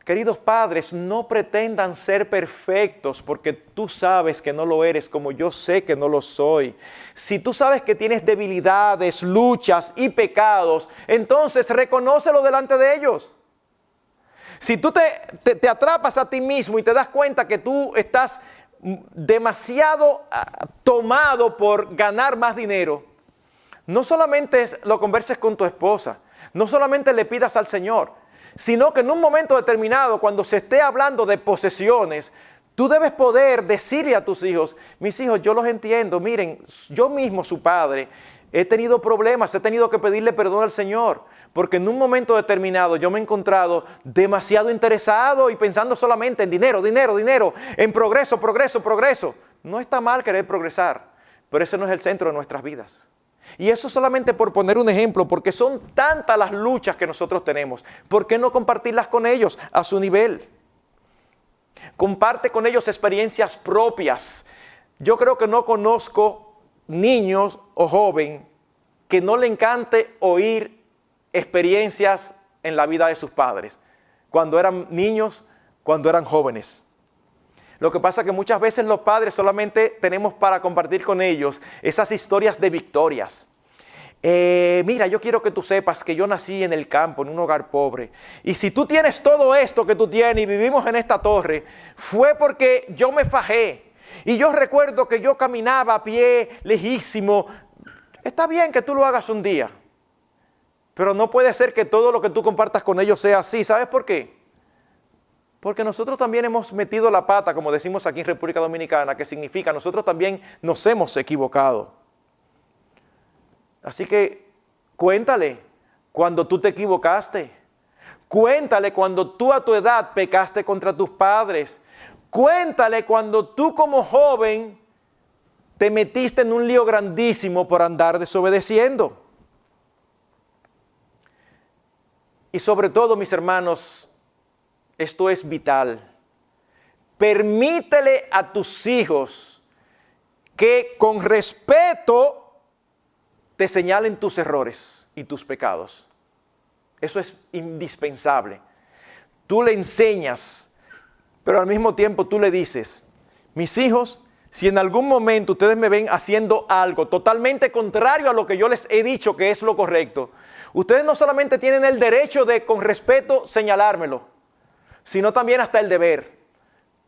Speaker 3: Queridos padres, no pretendan ser perfectos porque tú sabes que no lo eres como yo sé que no lo soy. Si tú sabes que tienes debilidades, luchas y pecados, entonces reconócelo delante de ellos. Si tú te atrapas a ti mismo y te das cuenta que tú estás demasiado tomado por ganar más dinero, no solamente lo converses con tu esposa, no solamente le pidas al Señor, sino que en un momento determinado, cuando se esté hablando de posesiones, tú debes poder decirle a tus hijos, mis hijos, yo los entiendo, miren, yo mismo, su padre, he tenido problemas, he tenido que pedirle perdón al Señor, porque en un momento determinado yo me he encontrado demasiado interesado y pensando solamente en dinero, dinero, dinero, en progreso, progreso, progreso. No está mal querer progresar, pero ese no es el centro de nuestras vidas. Y eso solamente por poner un ejemplo, porque son tantas las luchas que nosotros tenemos. ¿Por qué no compartirlas con ellos a su nivel? Comparte con ellos experiencias propias. Yo creo que no conozco niños o joven que no le encante oír experiencias en la vida de sus padres, cuando eran niños, cuando eran jóvenes. Lo que pasa es que muchas veces los padres solamente tenemos para compartir con ellos esas historias de victorias. Mira, yo quiero que tú sepas que yo nací en el campo, en un hogar pobre. Y si tú tienes todo esto que tú tienes y vivimos en esta torre, fue porque yo me fajé. Y yo recuerdo que yo caminaba a pie lejísimo. Está bien que tú lo hagas un día, pero no puede ser que todo lo que tú compartas con ellos sea así. ¿Sabes por qué? Porque nosotros también hemos metido la pata, como decimos aquí en República Dominicana, que significa nosotros también nos hemos equivocado. Así que cuéntale cuando tú te equivocaste. Cuéntale cuando tú a tu edad pecaste contra tus padres. Cuéntale cuando tú como joven te metiste en un lío grandísimo por andar desobedeciendo. Y sobre todo, mis hermanos, esto es vital. Permítele a tus hijos que con respeto te señalen tus errores y tus pecados. Eso es indispensable. Tú le enseñas, pero al mismo tiempo tú le dices, mis hijos, si en algún momento ustedes me ven haciendo algo totalmente contrario a lo que yo les he dicho que es lo correcto, ustedes no solamente tienen el derecho de con respeto señalármelo, sino también hasta el deber,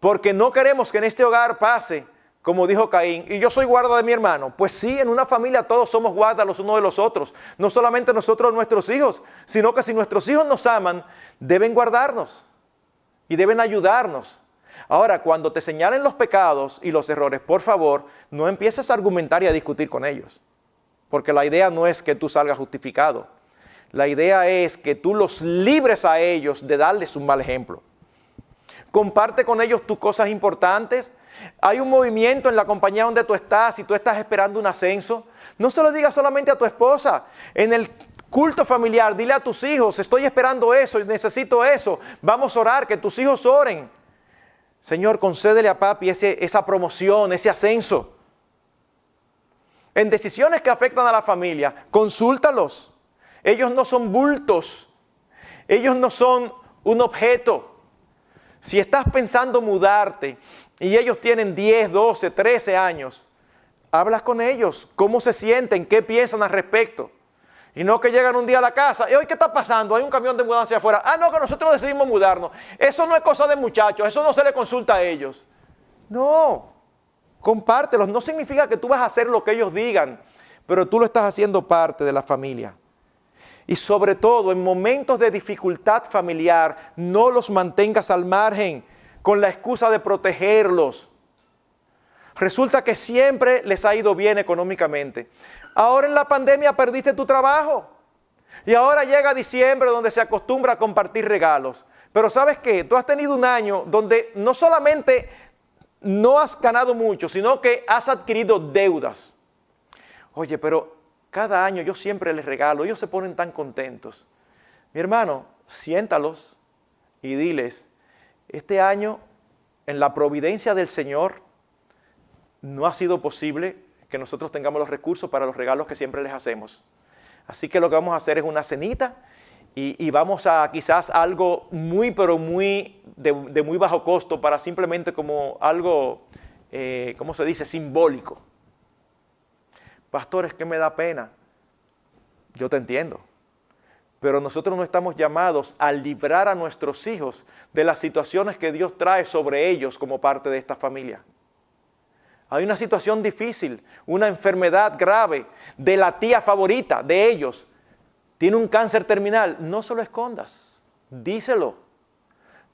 Speaker 3: porque no queremos que en este hogar pase, como dijo Caín, y yo soy guarda de mi hermano. Pues sí, en una familia todos somos guardas los unos de los otros, no solamente nosotros nuestros hijos, sino que si nuestros hijos nos aman, deben guardarnos y deben ayudarnos. Ahora, cuando te señalen los pecados y los errores, por favor, no empieces a argumentar y a discutir con ellos, porque la idea no es que tú salgas justificado. La idea es que tú los libres a ellos de darles un mal ejemplo. Comparte con ellos tus cosas importantes. Hay un movimiento en la compañía donde tú estás y tú estás esperando un ascenso. No se lo digas solamente a tu esposa. En el Culto familiar, dile a tus hijos, estoy esperando eso y necesito eso. Vamos a orar, que tus hijos oren. Señor, concédele a papi esa promoción, ese ascenso. En decisiones que afectan a la familia, consúltalos. Ellos no son bultos. Ellos no son un objeto. Si estás pensando mudarte y ellos tienen 10, 12, 13 años, hablas con ellos, cómo se sienten, qué piensan al respecto. Y no que llegan un día a la casa, ¿y hoy qué está pasando? Hay un camión de mudanza afuera. Ah, no, que nosotros decidimos mudarnos. Eso no es cosa de muchachos, eso no se le consulta a ellos. No, compártelos. No significa que tú vas a hacer lo que ellos digan, pero tú lo estás haciendo parte de la familia. Y sobre todo, en momentos de dificultad familiar, no los mantengas al margen con la excusa de protegerlos. Resulta que siempre les ha ido bien económicamente. Ahora en la pandemia perdiste tu trabajo. Y ahora llega diciembre donde se acostumbra a compartir regalos. Pero ¿sabes qué? Tú has tenido un año donde no solamente no has ganado mucho, sino que has adquirido deudas. Oye, pero cada año yo siempre les regalo, ellos se ponen tan contentos. Mi hermano, siéntalos y diles, este año en la providencia del Señor no ha sido posible que nosotros tengamos los recursos para los regalos que siempre les hacemos. Así que lo que vamos a hacer es una cenita y vamos a quizás algo muy, pero muy de muy bajo costo para simplemente como algo, ¿cómo se dice? Simbólico. Pastor, es que me da pena. Yo te entiendo. Pero nosotros no estamos llamados a librar a nuestros hijos de las situaciones que Dios trae sobre ellos como parte de esta familia. Hay una situación difícil, una enfermedad grave de la tía favorita de ellos. Tiene un cáncer terminal. No se lo escondas. Díselo.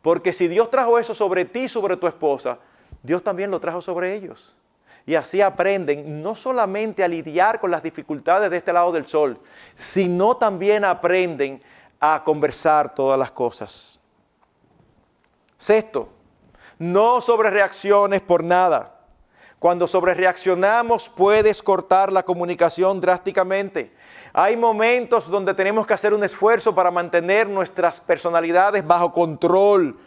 Speaker 3: Porque si Dios trajo eso sobre ti y sobre tu esposa, Dios también lo trajo sobre ellos. Y así aprenden no solamente a lidiar con las dificultades de este lado del sol, sino también aprenden a conversar todas las cosas. Sexto, no sobrereacciones por nada. Cuando sobrereaccionamos puedes cortar la comunicación drásticamente. Hay momentos donde tenemos que hacer un esfuerzo para mantener nuestras personalidades bajo control.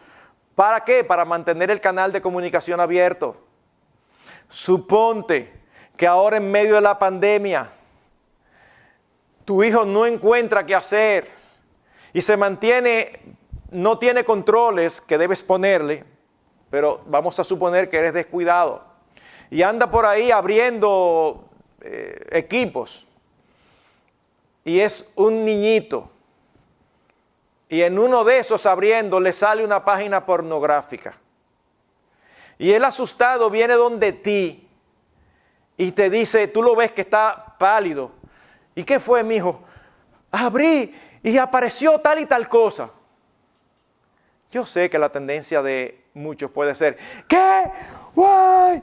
Speaker 3: ¿Para qué? Para mantener el canal de comunicación abierto. Suponte que ahora en medio de la pandemia tu hijo no encuentra qué hacer y se mantiene, no tiene controles que debes ponerle, pero vamos a suponer que eres descuidado. Y anda por ahí abriendo equipos. Y es un niñito. Y en uno de esos abriendo le sale una página pornográfica. Y él asustado viene donde ti. Y te dice, tú lo ves que está pálido. ¿Y qué fue, mijo? Abrí y apareció tal y tal cosa. Yo sé que la tendencia de muchos puede ser, ¿qué? ¡Guay!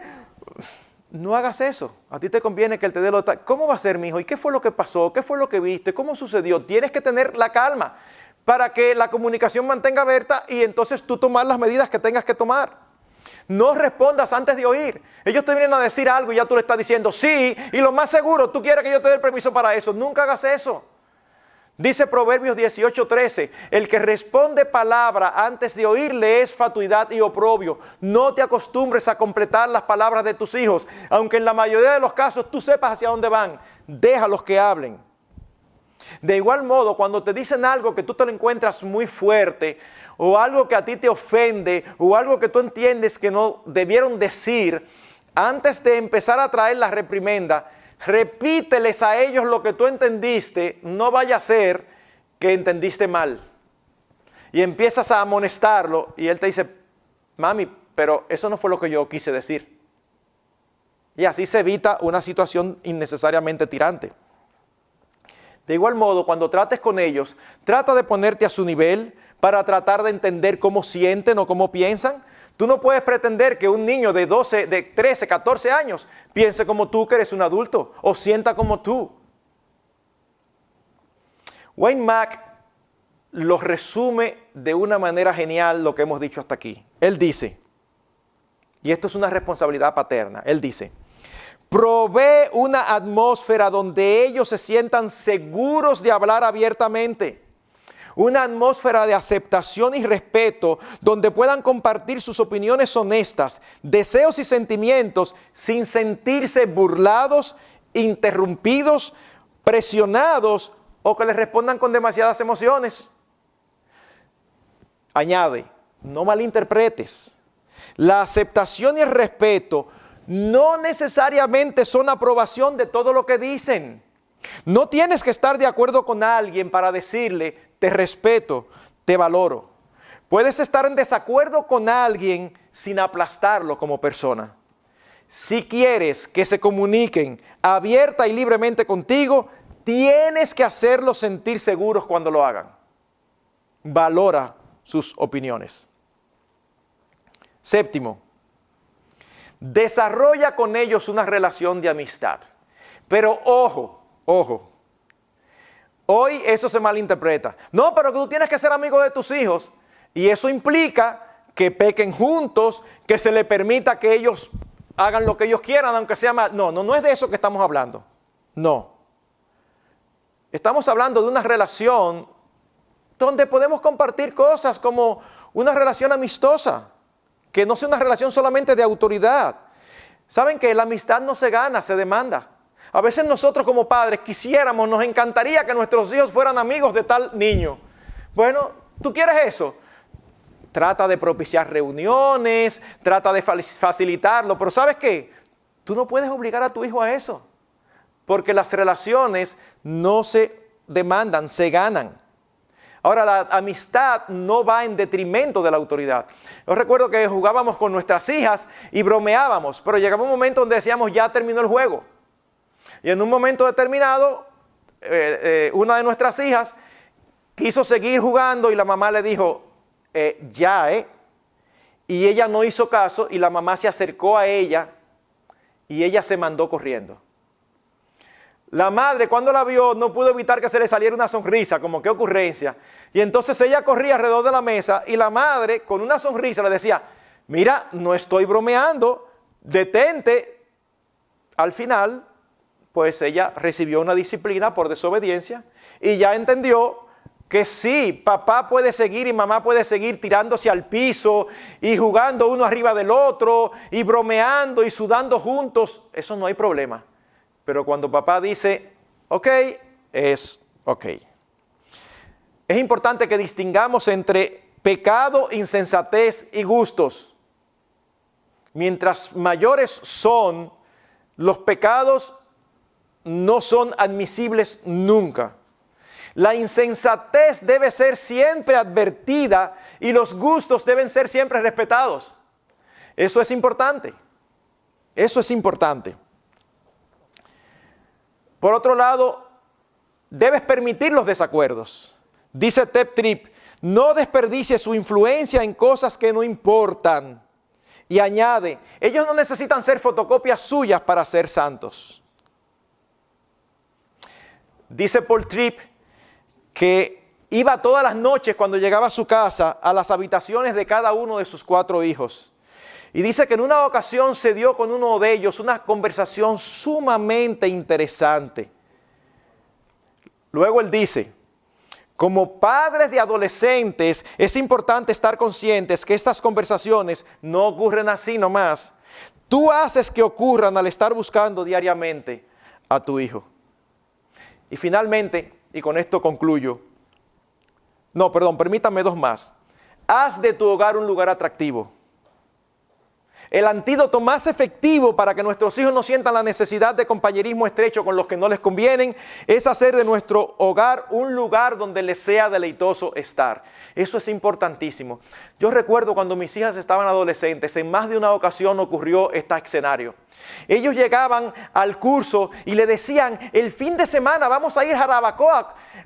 Speaker 3: No hagas eso. A ti te conviene que él te dé lo tal. ¿Cómo va a ser, mijo? ¿Y qué fue lo que pasó? ¿Qué fue lo que viste? ¿Cómo sucedió? Tienes que tener la calma para que la comunicación mantenga abierta y entonces tú tomar las medidas que tengas que tomar. No respondas antes de oír. Ellos te vienen a decir algo y ya tú le estás diciendo sí, y lo más seguro, tú quieres que yo te dé el permiso para eso. Nunca hagas eso. Dice Proverbios 18:13, el que responde palabra antes de oírle es fatuidad y oprobio. No te acostumbres a completar las palabras de tus hijos, aunque en la mayoría de los casos tú sepas hacia dónde van. Déjalos que hablen. De igual modo, cuando te dicen algo que tú te lo encuentras muy fuerte, o algo que a ti te ofende, o algo que tú entiendes que no debieron decir, antes de empezar a traer la reprimenda, repíteles a ellos lo que tú entendiste, no vaya a ser que entendiste mal. Y empiezas a amonestarlo y él te dice, mami, pero eso no fue lo que yo quise decir. Y así se evita una situación innecesariamente tirante. De igual modo, cuando trates con ellos, trata de ponerte a su nivel para tratar de entender cómo sienten o cómo piensan. Tú no puedes pretender que un niño de 12, de 13, 14 años piense como tú, que eres un adulto, o sienta como tú. Wayne Mack lo resume de una manera genial lo que hemos dicho hasta aquí. Él dice, y esto es una responsabilidad paterna, él dice, Provee una atmósfera donde ellos se sientan seguros de hablar abiertamente. Una atmósfera de aceptación y respeto donde puedan compartir sus opiniones honestas, deseos y sentimientos sin sentirse burlados, interrumpidos, presionados o que les respondan con demasiadas emociones. Añade, no malinterpretes. La aceptación y el respeto no necesariamente son aprobación de todo lo que dicen. No tienes que estar de acuerdo con alguien para decirle, te respeto, te valoro. Puedes estar en desacuerdo con alguien sin aplastarlo como persona. Si quieres que se comuniquen abierta y libremente contigo, tienes que hacerlos sentir seguros cuando lo hagan. Valora sus opiniones. Séptimo, desarrolla con ellos una relación de amistad. Pero ojo, hoy eso se malinterpreta. No, pero que tú tienes que ser amigo de tus hijos y eso implica que pequen juntos, que se les permita que ellos hagan lo que ellos quieran, aunque sea mal. No es de eso que estamos hablando. No. Estamos hablando de una relación donde podemos compartir cosas como una relación amistosa, que no sea una relación solamente de autoridad. Saben que la amistad no se gana, se demanda. A veces nosotros como padres quisiéramos, nos encantaría que nuestros hijos fueran amigos de tal niño. Bueno, ¿tú quieres eso? Trata de propiciar reuniones, trata de facilitarlo, pero ¿sabes qué? Tú no puedes obligar a tu hijo a eso, porque las relaciones no se demandan, se ganan. Ahora, la amistad no va en detrimento de la autoridad. Yo recuerdo que jugábamos con nuestras hijas y bromeábamos, pero llegaba un momento donde decíamos, ya terminó el juego. Y en un momento determinado, una de nuestras hijas quiso seguir jugando y la mamá le dijo, y ella no hizo caso y la mamá se acercó a ella y ella se mandó corriendo. La madre, cuando la vio, no pudo evitar que se le saliera una sonrisa, como qué ocurrencia. Y entonces ella corría alrededor de la mesa y la madre, con una sonrisa, le decía, mira, no estoy bromeando, detente. Al final, pues ella recibió una disciplina por desobediencia y ya entendió que sí, papá puede seguir y mamá puede seguir tirándose al piso y jugando uno arriba del otro y bromeando y sudando juntos. Eso no hay problema. Pero cuando papá dice, ok, es ok. Es importante que distingamos entre pecado, insensatez y gustos. Mientras mayores son, los pecados no son admisibles nunca. La insensatez debe ser siempre advertida y los gustos deben ser siempre respetados. Eso es importante. Eso es importante. Por otro lado, debes permitir los desacuerdos. Dice Tep Tripp, no desperdicie su influencia en cosas que no importan. Y añade, ellos no necesitan ser fotocopias suyas para ser santos. Dice Paul Tripp que iba todas las noches cuando llegaba a su casa a las habitaciones de cada uno de sus 4 hijos. Y dice que en una ocasión se dio con uno de ellos una conversación sumamente interesante. Luego él dice, como padres de adolescentes es importante estar conscientes que estas conversaciones no ocurren así nomás. Tú haces que ocurran al estar buscando diariamente a tu hijo. Y finalmente, y con esto concluyo, permítame 2 más. Haz de tu hogar un lugar atractivo. El antídoto más efectivo para que nuestros hijos no sientan la necesidad de compañerismo estrecho con los que no les convienen es hacer de nuestro hogar un lugar donde les sea deleitoso estar. Eso es importantísimo. Yo recuerdo cuando mis hijas estaban adolescentes, en más de una ocasión ocurrió este escenario. Ellos llegaban al curso y le decían, el fin de semana vamos a ir a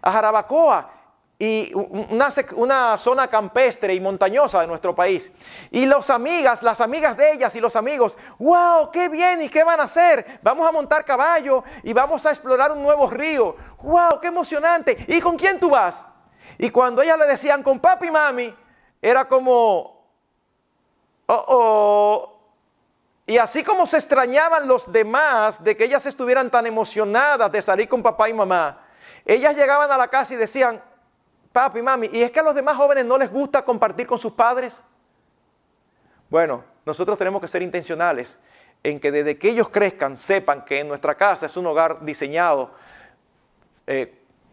Speaker 3: Jarabacoa. Y una zona campestre y montañosa de nuestro país. Y las amigas de ellas y los amigos, ¡wow! ¡Qué bien! ¿Y qué van a hacer? Vamos a montar caballo y vamos a explorar un nuevo río. ¡Wow! ¡Qué emocionante! ¿Y con quién tú vas? Y cuando ellas le decían, con papi y mami, era como, Y así como se extrañaban los demás de que ellas estuvieran tan emocionadas de salir con papá y mamá, ellas llegaban a la casa y decían, papi, mami, ¿y es que a los demás jóvenes no les gusta compartir con sus padres? Bueno, nosotros tenemos que ser intencionales en que desde que ellos crezcan, sepan que en nuestra casa es un hogar diseñado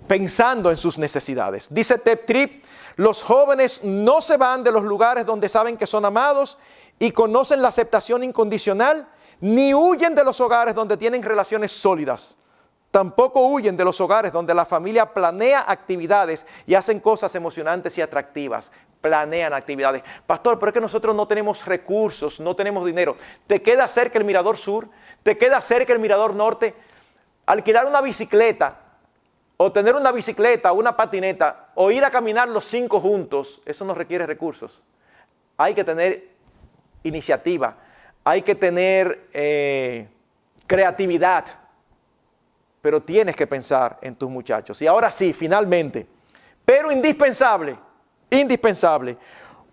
Speaker 3: pensando en sus necesidades. Dice Tep Tripp, los jóvenes no se van de los lugares donde saben que son amados y conocen la aceptación incondicional, ni huyen de los hogares donde tienen relaciones sólidas. Tampoco huyen de los hogares donde la familia planea actividades y hacen cosas emocionantes y atractivas. Planean actividades. Pastor, pero es que nosotros no tenemos recursos, no tenemos dinero. ¿Te queda cerca el Mirador Sur? ¿Te queda cerca el Mirador Norte? Alquilar una bicicleta o tener una bicicleta o una patineta o ir a caminar los 5 juntos, eso no requiere recursos. Hay que tener iniciativa, hay que tener creatividad, pero tienes que pensar en tus muchachos. Y ahora sí, finalmente, pero indispensable,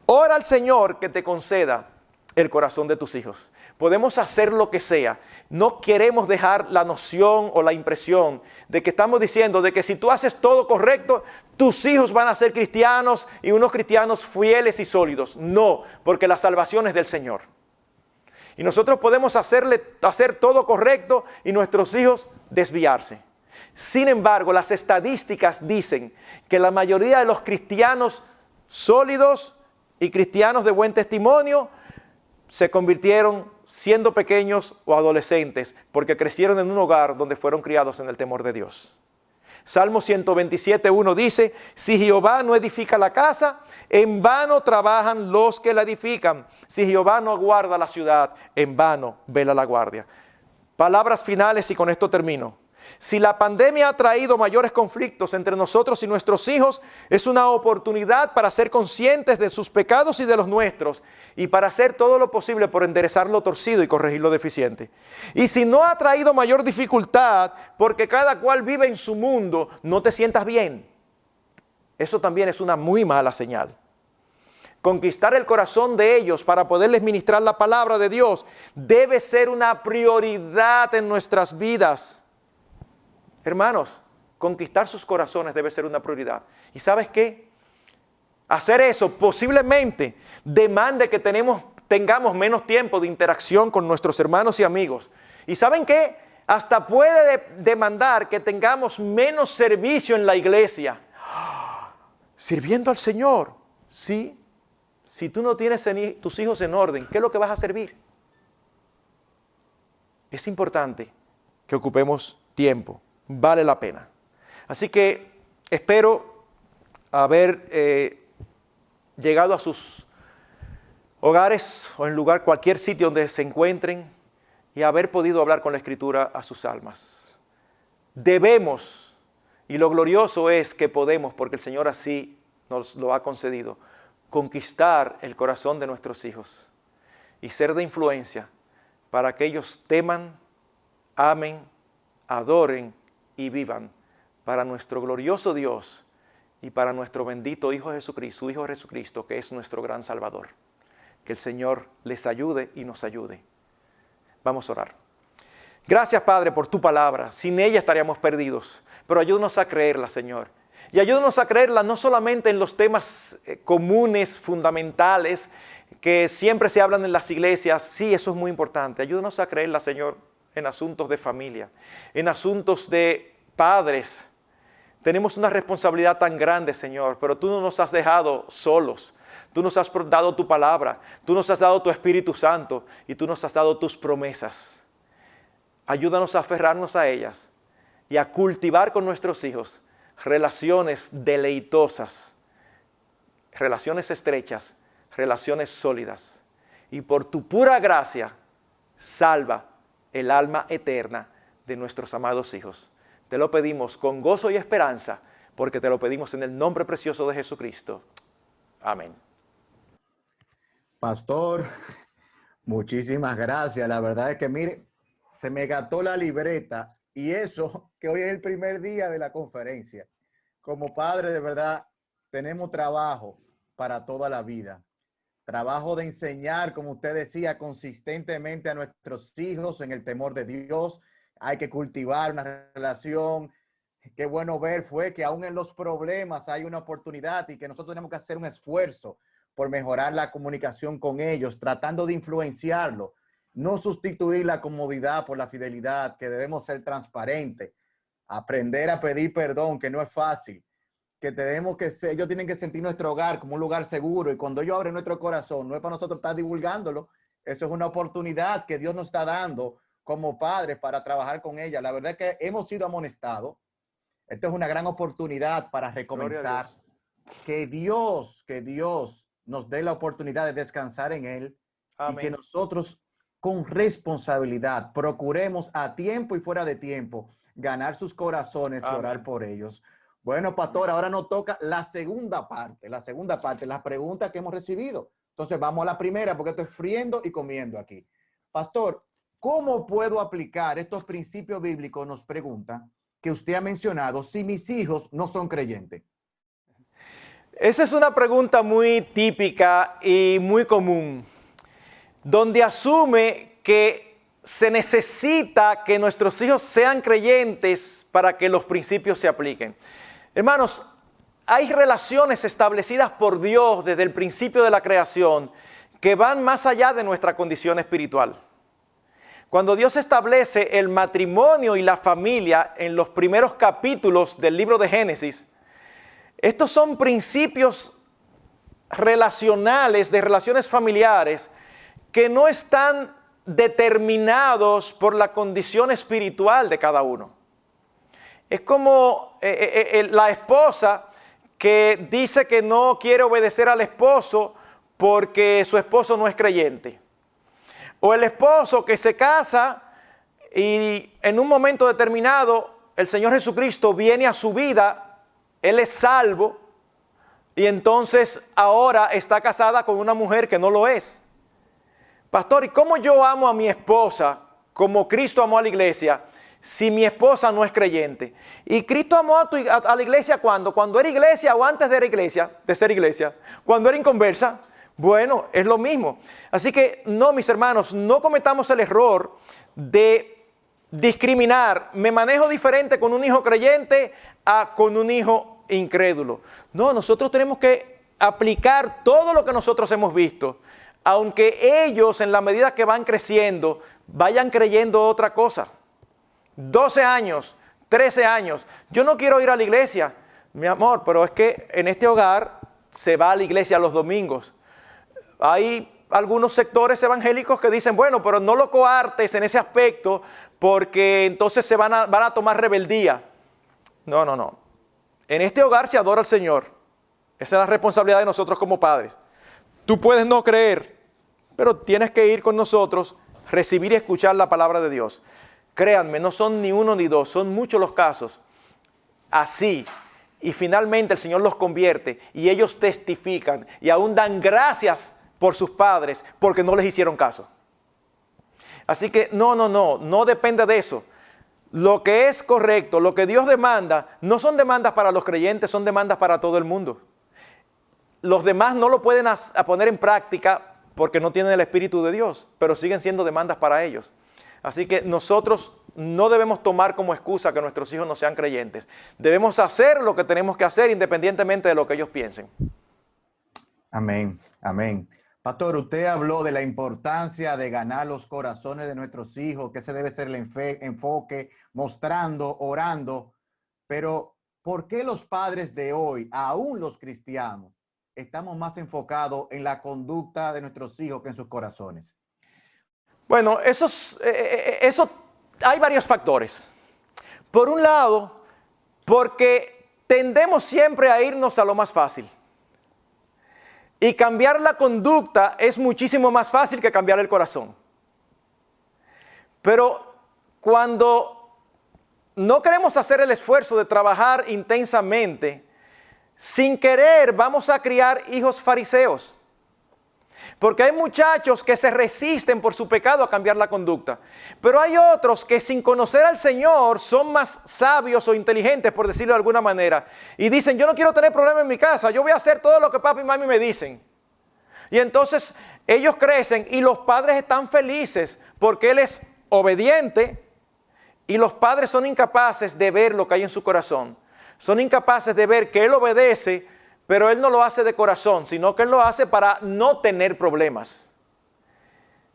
Speaker 3: ora al Señor que te conceda el corazón de tus hijos. Podemos hacer lo que sea. No queremos dejar la noción o la impresión de que estamos diciendo de que si tú haces todo correcto, tus hijos van a ser cristianos y unos cristianos fieles y sólidos. No, porque la salvación es del Señor. Y nosotros podemos hacer todo correcto y nuestros hijos desviarse. Sin embargo, las estadísticas dicen que la mayoría de los cristianos sólidos y cristianos de buen testimonio se convirtieron siendo pequeños o adolescentes porque crecieron en un hogar donde fueron criados en el temor de Dios. Salmo 127:1 dice, si Jehová no edifica la casa, en vano trabajan los que la edifican. Si Jehová no guarda la ciudad, en vano vela la guardia. Palabras finales y con esto termino. Si la pandemia ha traído mayores conflictos entre nosotros y nuestros hijos, es una oportunidad para ser conscientes de sus pecados y de los nuestros y para hacer todo lo posible por enderezar lo torcido y corregir lo deficiente. Y si no ha traído mayor dificultad, porque cada cual vive en su mundo, no te sientas bien. Eso también es una muy mala señal. Conquistar el corazón de ellos para poderles ministrar la palabra de Dios debe ser una prioridad en nuestras vidas. Hermanos, conquistar sus corazones debe ser una prioridad. ¿Y sabes qué? Hacer eso posiblemente demande que tengamos menos tiempo de interacción con nuestros hermanos y amigos. ¿Y saben qué? Hasta puede demandar que tengamos menos servicio en la iglesia. Sirviendo al Señor, ¿sí? Si tú no tienes tus hijos en orden, ¿qué es lo que vas a servir? Es importante que ocupemos tiempo. Vale la pena. Así que espero haber llegado a sus hogares o en cualquier sitio donde se encuentren y haber podido hablar con la Escritura a sus almas. Debemos, y lo glorioso es que podemos, porque el Señor así nos lo ha concedido, conquistar el corazón de nuestros hijos y ser de influencia para que ellos teman, amen, adoren y vivan para nuestro glorioso Dios y para nuestro bendito Hijo Jesucristo, su Hijo Jesucristo, que es nuestro gran Salvador. Que el Señor les ayude y nos ayude. Vamos a orar. Gracias, Padre, por tu palabra. Sin ella estaríamos perdidos, pero ayúdanos a creerla, Señor. Y ayúdanos a creerla no solamente en los temas comunes, fundamentales, que siempre se hablan en las iglesias. Sí, eso es muy importante. Ayúdanos a creerla, Señor, en asuntos de familia, en asuntos de padres. Tenemos una responsabilidad tan grande, Señor, pero tú no nos has dejado solos. Tú nos has dado tu palabra, tú nos has dado tu Espíritu Santo y tú nos has dado tus promesas. Ayúdanos a aferrarnos a ellas y a cultivar con nuestros hijos relaciones deleitosas, relaciones estrechas, relaciones sólidas. Y por tu pura gracia, salva el alma eterna de nuestros amados hijos. Te lo pedimos con gozo y esperanza, porque te lo pedimos en el nombre precioso de Jesucristo. Amén.
Speaker 2: Pastor, muchísimas gracias. La verdad es que, mire, se me gastó la libreta y eso que hoy es el primer día de la conferencia. Como padre, de verdad, tenemos trabajo para toda la vida. trabajo de enseñar, como usted decía, consistentemente a nuestros hijos en el temor de Dios. Hay que cultivar una relación. Qué bueno ver fue que aún en los problemas hay una oportunidad y que nosotros tenemos que hacer un esfuerzo por mejorar la comunicación con ellos, tratando de influenciarlo. No sustituir la comodidad por la fidelidad, que debemos ser transparentes, aprender a pedir perdón, que no es fácil, que tenemos que ser, ellos tienen que sentir nuestro hogar como un lugar seguro, y cuando ellos abren nuestro corazón, no es para nosotros estar divulgándolo, eso es una oportunidad que Dios nos está dando como padres para trabajar con ella. La verdad es que hemos sido amonestados. Esta es una gran oportunidad para recomenzar. Que Dios nos dé la oportunidad de descansar en Él. Amén. Y que nosotros con responsabilidad procuremos a tiempo y fuera de tiempo ganar sus corazones. Amén. Y orar por ellos. Bueno, pastor, ahora nos toca la segunda parte, las preguntas que hemos recibido. Entonces vamos a la primera porque estoy friendo y comiendo aquí. Pastor, ¿cómo puedo aplicar estos principios bíblicos? Nos pregunta, que usted ha mencionado, si mis hijos no son creyentes.
Speaker 3: Esa es una pregunta muy típica y muy común, donde asume que se necesita que nuestros hijos sean creyentes para que los principios se apliquen. Hermanos, hay relaciones establecidas por Dios desde el principio de la creación que van más allá de nuestra condición espiritual. Cuando Dios establece el matrimonio y la familia en los primeros capítulos del libro de Génesis, estos son principios relacionales, de relaciones familiares, que no están determinados por la condición espiritual de cada uno. Es como la esposa que dice que no quiere obedecer al esposo porque su esposo no es creyente. O el esposo que se casa y en un momento determinado el Señor Jesucristo viene a su vida, Él es salvo y entonces ahora está casada con una mujer que no lo es. Pastor, ¿y cómo yo amo a mi esposa como Cristo amó a la iglesia si mi esposa no es creyente? Y Cristo amó a la iglesia cuando era iglesia o antes de ser iglesia, cuando era inconversa. Bueno, es lo mismo. Así que no, mis hermanos, no cometamos el error de discriminar. Me manejo diferente con un hijo creyente a con un hijo incrédulo. No, nosotros tenemos que aplicar todo lo que nosotros hemos visto, aunque ellos en la medida que van creciendo, vayan creyendo otra cosa. 12 años, 13 años. Yo no quiero ir a la iglesia, mi amor, pero es que en este hogar se va a la iglesia los domingos. Hay algunos sectores evangélicos que dicen, bueno, pero no lo coartes en ese aspecto porque entonces se van a tomar rebeldía. No. En este hogar se adora al Señor. Esa es la responsabilidad de nosotros como padres. Tú puedes no creer, pero tienes que ir con nosotros, recibir y escuchar la palabra de Dios. Créanme, no son ni uno ni dos, son muchos los casos así. Y finalmente el Señor los convierte y ellos testifican y aún dan gracias por sus padres porque no les hicieron caso. Así que no depende de eso. Lo que es correcto, lo que Dios demanda, no son demandas para los creyentes, son demandas para todo el mundo. Los demás no lo pueden poner en práctica porque no tienen el Espíritu de Dios, pero siguen siendo demandas para ellos. Así que nosotros no debemos tomar como excusa que nuestros hijos no sean creyentes. Debemos hacer lo que tenemos que hacer independientemente de lo que ellos piensen.
Speaker 2: Amén, amén. Pastor, usted habló de la importancia de ganar los corazones de nuestros hijos, que ese debe ser el enfoque, mostrando, orando. Pero, ¿por qué los padres de hoy, aún los cristianos, estamos más enfocados en la conducta de nuestros hijos que en sus corazones?
Speaker 3: Bueno, eso hay varios factores. Por un lado, porque tendemos siempre a irnos a lo más fácil. Y cambiar la conducta es muchísimo más fácil que cambiar el corazón. Pero cuando no queremos hacer el esfuerzo de trabajar intensamente, sin querer vamos a criar hijos fariseos. Porque hay muchachos que se resisten por su pecado a cambiar la conducta. Pero hay otros que sin conocer al Señor son más sabios o inteligentes, por decirlo de alguna manera. Y dicen, yo no quiero tener problemas en mi casa, yo voy a hacer todo lo que papi y mami me dicen. Y entonces ellos crecen y los padres están felices porque él es obediente y los padres son incapaces de ver lo que hay en su corazón. Son incapaces de ver que él obedece, pero él no lo hace de corazón, sino que él lo hace para no tener problemas.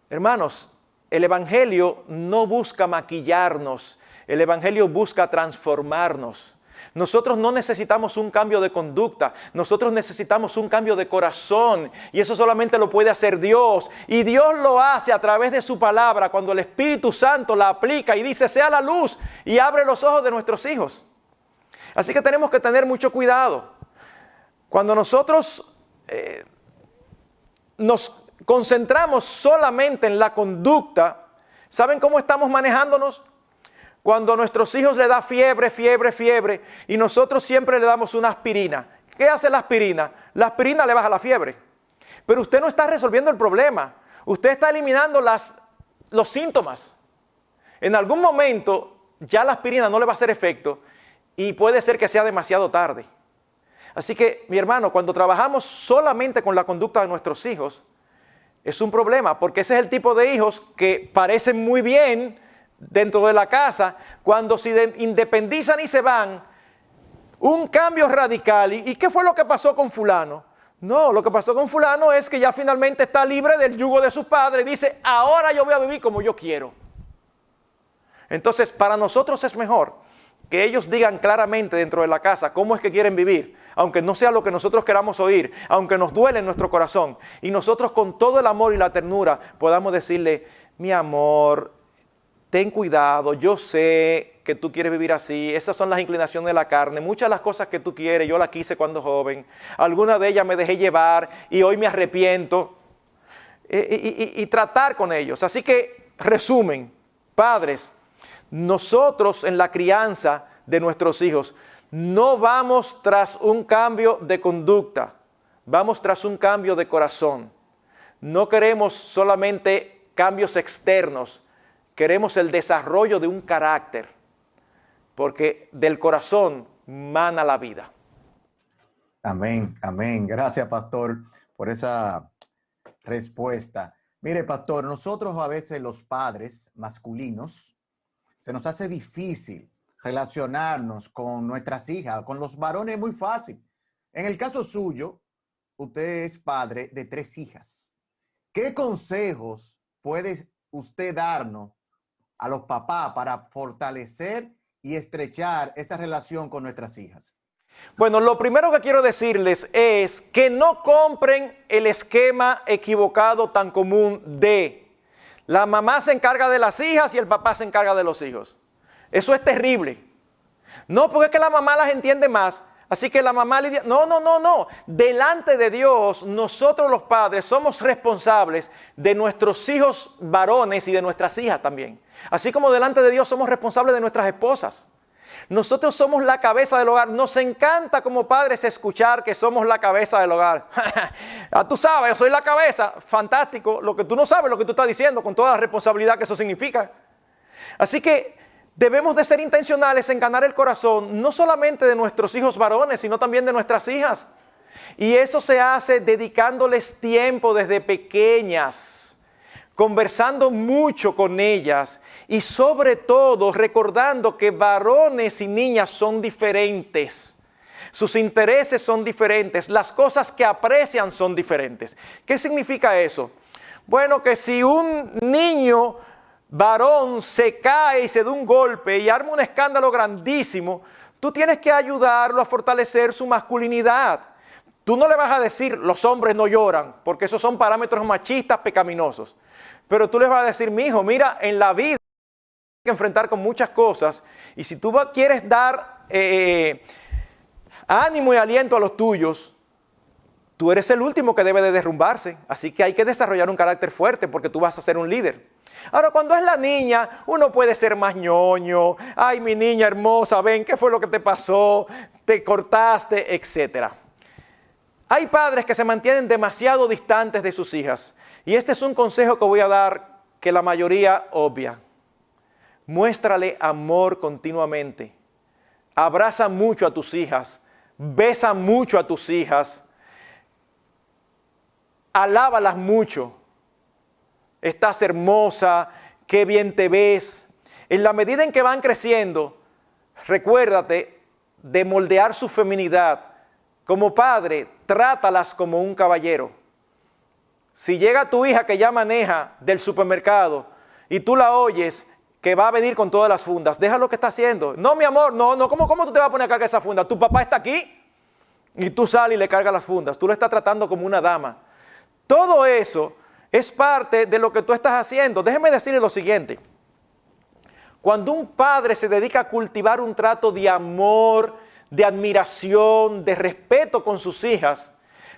Speaker 3: Hermanos, el Evangelio no busca maquillarnos, el Evangelio busca transformarnos. Nosotros no necesitamos un cambio de conducta, nosotros necesitamos un cambio de corazón y eso solamente lo puede hacer Dios. Y Dios lo hace a través de su palabra cuando el Espíritu Santo la aplica y dice sea la luz y abre los ojos de nuestros hijos. Así que tenemos que tener mucho cuidado. Cuando nosotros nos concentramos solamente en la conducta, ¿saben cómo estamos manejándonos? Cuando a nuestros hijos le da fiebre y nosotros siempre le damos una aspirina. ¿Qué hace la aspirina? La aspirina le baja la fiebre. Pero usted no está resolviendo el problema. Usted está eliminando los síntomas. En algún momento ya la aspirina no le va a hacer efecto y puede ser que sea demasiado tarde. Así que, mi hermano, cuando trabajamos solamente con la conducta de nuestros hijos, es un problema, porque ese es el tipo de hijos que parecen muy bien dentro de la casa, cuando se independizan y se van, un cambio radical. ¿Y qué fue lo que pasó con fulano? No, lo que pasó con fulano es que ya finalmente está libre del yugo de sus padres y dice, ahora yo voy a vivir como yo quiero. Entonces, para nosotros es mejor que ellos digan claramente dentro de la casa cómo es que quieren vivir, aunque no sea lo que nosotros queramos oír, aunque nos duele en nuestro corazón, y nosotros con todo el amor y la ternura podamos decirle, mi amor, ten cuidado, yo sé que tú quieres vivir así, esas son las inclinaciones de la carne, muchas de las cosas que tú quieres, yo las quise cuando joven, algunas de ellas me dejé llevar y hoy me arrepiento, y tratar con ellos. Así que, resumen, padres, nosotros en la crianza de nuestros hijos no vamos tras un cambio de conducta, vamos tras un cambio de corazón. No queremos solamente cambios externos, queremos el desarrollo de un carácter, porque del corazón mana la vida.
Speaker 2: Amén, amén. Gracias, pastor, por esa respuesta. Mire, pastor, nosotros a veces los padres masculinos se nos hace difícil relacionarnos con nuestras hijas, con los varones es muy fácil. En el caso suyo, usted es padre de 3 hijas. ¿Qué consejos puede usted darnos a los papás para fortalecer y estrechar esa relación con nuestras hijas?
Speaker 3: Bueno, lo primero que quiero decirles es que no compren el esquema equivocado tan común de la mamá se encarga de las hijas y el papá se encarga de los hijos. Eso es terrible. No, porque es que la mamá las entiende más. Así que la mamá lidia. No. Delante de Dios, nosotros los padres somos responsables de nuestros hijos varones y de nuestras hijas también. Así como delante de Dios somos responsables de nuestras esposas. Nosotros somos la cabeza del hogar. Nos encanta como padres escuchar que somos la cabeza del hogar. Tú sabes, yo soy la cabeza. Fantástico. Lo que tú no sabes, lo que tú estás diciendo, con toda la responsabilidad que eso significa. Así que debemos de ser intencionales en ganar el corazón, no solamente de nuestros hijos varones, sino también de nuestras hijas. Y eso se hace dedicándoles tiempo desde pequeñas, conversando mucho con ellas y sobre todo recordando que varones y niñas son diferentes. Sus intereses son diferentes, las cosas que aprecian son diferentes. ¿Qué significa eso? Bueno, que si un niño varón se cae y se da un golpe y arma un escándalo grandísimo, tú tienes que ayudarlo a fortalecer su masculinidad. Tú no le vas a decir, los hombres no lloran, porque esos son parámetros machistas pecaminosos. Pero tú les vas a decir, mi hijo, mira, en la vida hay que enfrentar con muchas cosas. Y si tú quieres dar ánimo y aliento a los tuyos, tú eres el último que debe de derrumbarse. Así que hay que desarrollar un carácter fuerte porque tú vas a ser un líder. Ahora, cuando es la niña, uno puede ser más ñoño. Ay, mi niña hermosa, ven, ¿qué fue lo que te pasó? Te cortaste, etcétera. Hay padres que se mantienen demasiado distantes de sus hijas. Y este es un consejo que voy a dar que la mayoría obvia. Muéstrale amor continuamente. Abraza mucho a tus hijas. Besa mucho a tus hijas. alábalas mucho. Estás hermosa, qué bien te ves. En la medida en que van creciendo, recuérdate de moldear su feminidad. Como padre, trátalas como un caballero. Si llega tu hija que ya maneja del supermercado y tú la oyes que va a venir con todas las fundas, deja lo que está haciendo. No, mi amor, no, ¿cómo tú te vas a poner a cargar esa funda? Tu papá está aquí y tú sales y le cargas las fundas. Tú lo estás tratando como una dama. Todo eso es parte de lo que tú estás haciendo. Déjeme decirle lo siguiente. Cuando un padre se dedica a cultivar un trato de amor, de admiración, de respeto con sus hijas,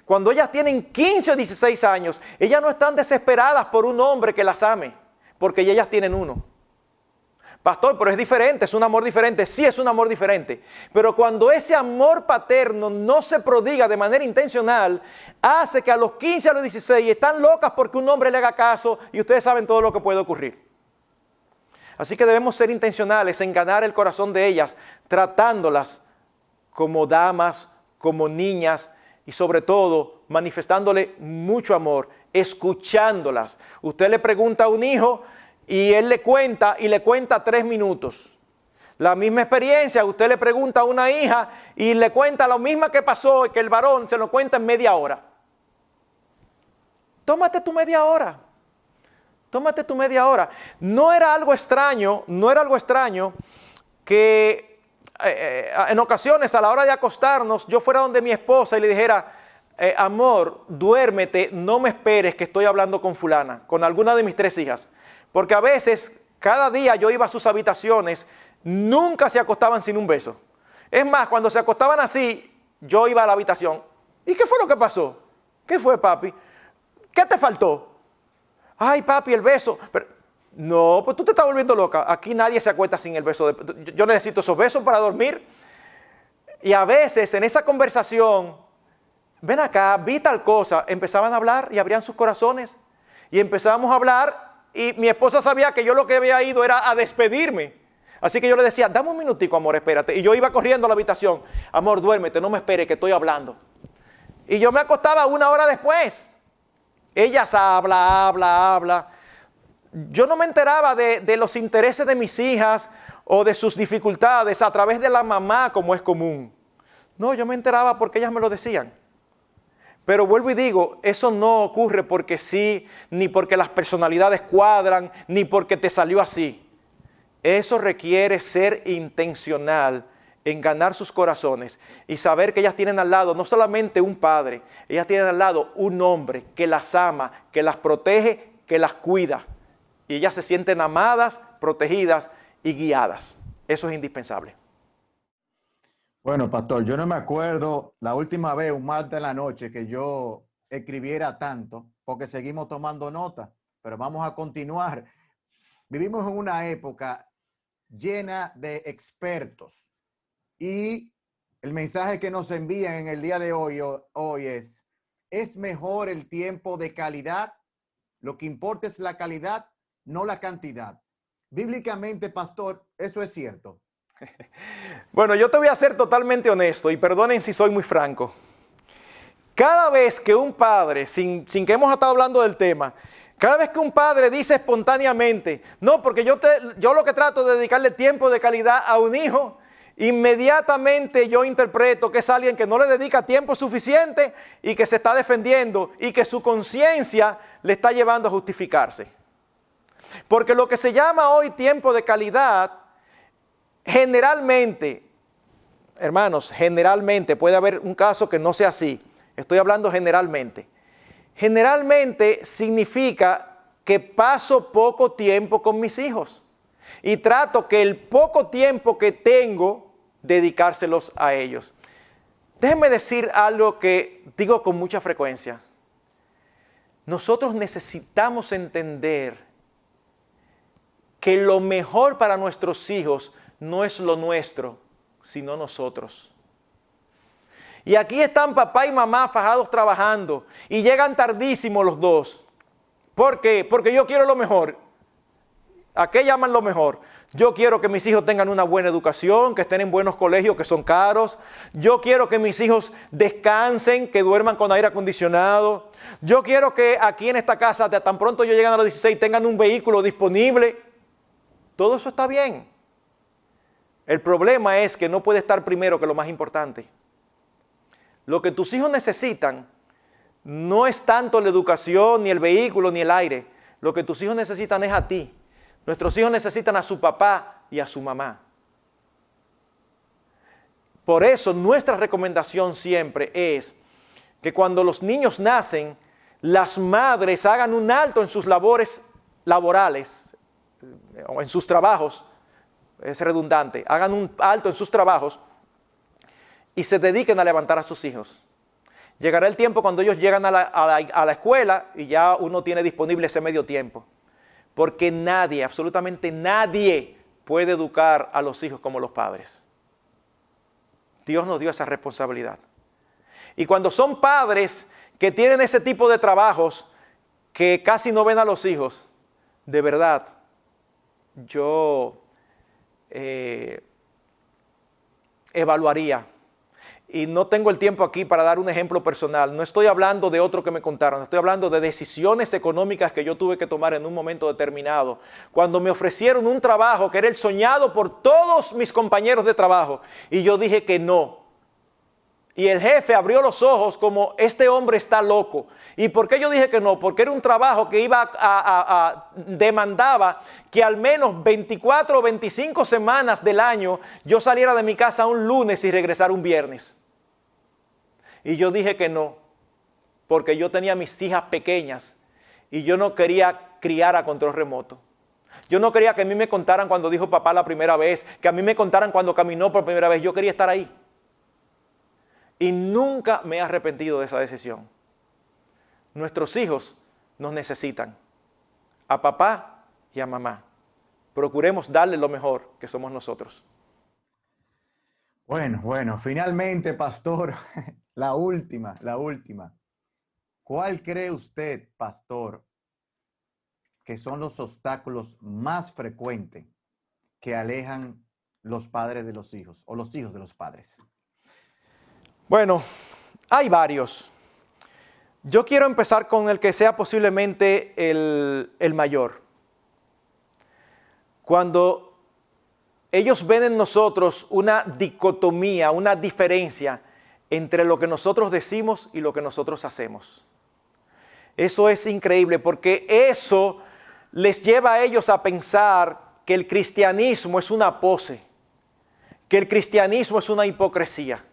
Speaker 3: cuando ellas tienen 15 o 16 años, ellas no están desesperadas por un hombre que las ame, porque ellas tienen uno. Pastor, pero es diferente, es un amor diferente. Sí, es un amor diferente. Pero cuando ese amor paterno no se prodiga de manera intencional, hace que a los 15, a los 16 están locas porque un hombre le haga caso y ustedes saben todo lo que puede ocurrir. Así que debemos ser intencionales en ganar el corazón de ellas, tratándolas como damas, como niñas y sobre todo manifestándole mucho amor, escuchándolas. Usted le pregunta a un hijo y él le cuenta 3 minutos. La misma experiencia, usted le pregunta a una hija y le cuenta lo mismo que pasó, que el varón se lo cuenta en media hora. Tómate tu media hora. Tómate tu media hora. No era algo extraño que en ocasiones a la hora de acostarnos yo fuera donde mi esposa y le dijera, amor, duérmete, no me esperes que estoy hablando con fulana, con alguna de mis 3 hijas. Porque a veces, cada día yo iba a sus habitaciones, nunca se acostaban sin un beso. Es más, cuando se acostaban así, yo iba a la habitación. ¿Y qué fue lo que pasó? ¿Qué fue, papi? ¿Qué te faltó? Ay, papi, el beso. Pero, no, pues tú te estás volviendo loca. Aquí nadie se acuesta sin el beso. Yo necesito esos besos para dormir. Y a veces en esa conversación, ven acá, vi tal cosa, empezaban a hablar y abrían sus corazones. Y empezábamos a hablar y mi esposa sabía que yo lo que había ido era a despedirme. Así que yo le decía, dame un minutico, amor, espérate. Y yo iba corriendo a la habitación. Amor, duérmete, no me esperes que estoy hablando. Y yo me acostaba 1 hora después. Ellas habla. Yo no me enteraba de los intereses de mis hijas o de sus dificultades a través de la mamá como es común. No, yo me enteraba porque ellas me lo decían. Pero vuelvo y digo, eso no ocurre porque sí, ni porque las personalidades cuadran, ni porque te salió así. Eso requiere ser intencional en ganar sus corazones y saber que ellas tienen al lado no solamente un padre, ellas tienen al lado un hombre que las ama, que las protege, que las cuida. Y ellas se sienten amadas, protegidas y guiadas. Eso es indispensable.
Speaker 2: Bueno, pastor, yo no me acuerdo la última vez, un martes en la noche, que yo escribiera tanto, porque seguimos tomando nota, pero vamos a continuar. Vivimos en una época llena de expertos y el mensaje que nos envían en el día de hoy es mejor el tiempo de calidad, lo que importa es la calidad, no la cantidad. Bíblicamente, pastor, eso es cierto.
Speaker 3: Bueno, yo te voy a ser totalmente honesto y perdonen si soy muy franco. Cada vez que un padre, sin que hemos estado hablando del tema, cada vez que un padre dice espontáneamente, no, porque yo lo que trato de dedicarle tiempo de calidad a un hijo, inmediatamente yo interpreto que es alguien que no le dedica tiempo suficiente y que se está defendiendo y que su conciencia le está llevando a justificarse. Porque lo que se llama hoy tiempo de calidad, generalmente, hermanos, generalmente, puede haber un caso que no sea así, estoy hablando generalmente. Generalmente significa que paso poco tiempo con mis hijos y trato que el poco tiempo que tengo, dedicárselos a ellos. Déjenme decir algo que digo con mucha frecuencia. Nosotros necesitamos entender que lo mejor para nuestros hijos no es lo nuestro, sino nosotros. Y aquí están papá y mamá fajados trabajando y llegan tardísimo los dos. ¿Por qué? Porque yo quiero lo mejor. ¿A qué llaman lo mejor? Yo quiero que mis hijos tengan una buena educación, que estén en buenos colegios que son caros. Yo quiero que mis hijos descansen, que duerman con aire acondicionado. Yo quiero que aquí en esta casa, tan pronto ellos llegan a los 16, tengan un vehículo disponible. Todo eso está bien. El problema es que no puede estar primero que lo más importante. Lo que tus hijos necesitan no es tanto la educación, ni el vehículo, ni el aire. Lo que tus hijos necesitan es a ti. Nuestros hijos necesitan a su papá y a su mamá. Por eso nuestra recomendación siempre es que cuando los niños nacen, las madres hagan un alto en sus labores laborales, o en sus trabajos, es redundante, hagan un alto en sus trabajos y se dediquen a levantar a sus hijos. Llegará el tiempo cuando ellos llegan a la escuela y ya uno tiene disponible ese medio tiempo. Porque nadie, absolutamente nadie, puede educar a los hijos como los padres. Dios nos dio esa responsabilidad. Y cuando son padres que tienen ese tipo de trabajos que casi no ven a los hijos, de verdad, yo evaluaría. Y no tengo el tiempo aquí para dar un ejemplo personal. No estoy hablando de otro que me contaron. Estoy hablando de decisiones económicas que yo tuve que tomar en un momento determinado. Cuando me ofrecieron un trabajo que era el soñado por todos mis compañeros de trabajo. Y yo dije que no. Y el jefe abrió los ojos como, este hombre está loco. ¿Y por qué yo dije que no? Porque era un trabajo que demandaba que al menos 24 o 25 semanas del año yo saliera de mi casa un lunes y regresara un viernes. Y yo dije que no, porque yo tenía mis hijas pequeñas y yo no quería criar a control remoto. Yo no quería que a mí me contaran cuando dijo papá la primera vez, que a mí me contaran cuando caminó por primera vez. Yo quería estar ahí. Y nunca me he arrepentido de esa decisión. Nuestros hijos nos necesitan, a papá y a mamá. Procuremos darle lo mejor que somos nosotros.
Speaker 2: Bueno, finalmente, pastor, la última. ¿Cuál cree usted, pastor, que son los obstáculos más frecuentes que alejan los padres de los hijos o los hijos de los padres?
Speaker 3: Bueno, hay varios. Yo quiero empezar con el que sea posiblemente el mayor. Cuando ellos ven en nosotros una dicotomía, una diferencia entre lo que nosotros decimos y lo que nosotros hacemos. Eso es increíble porque eso les lleva a ellos a pensar que el cristianismo es una pose, que el cristianismo es una hipocresía.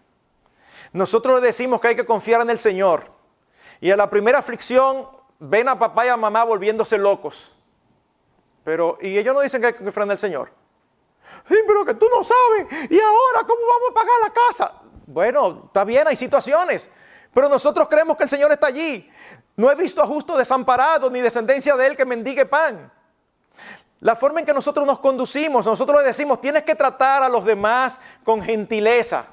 Speaker 3: Nosotros le decimos que hay que confiar en el Señor. Y a la primera aflicción ven a papá y a mamá volviéndose locos. Y ellos no dicen que hay que confiar en el Señor. Sí, pero que tú no sabes. ¿Y ahora cómo vamos a pagar la casa? Bueno, está bien, hay situaciones. Pero nosotros creemos que el Señor está allí. No he visto a justo desamparado ni descendencia de él que mendigue pan. La forma en que nosotros nos conducimos, nosotros le decimos, tienes que tratar a los demás con gentileza.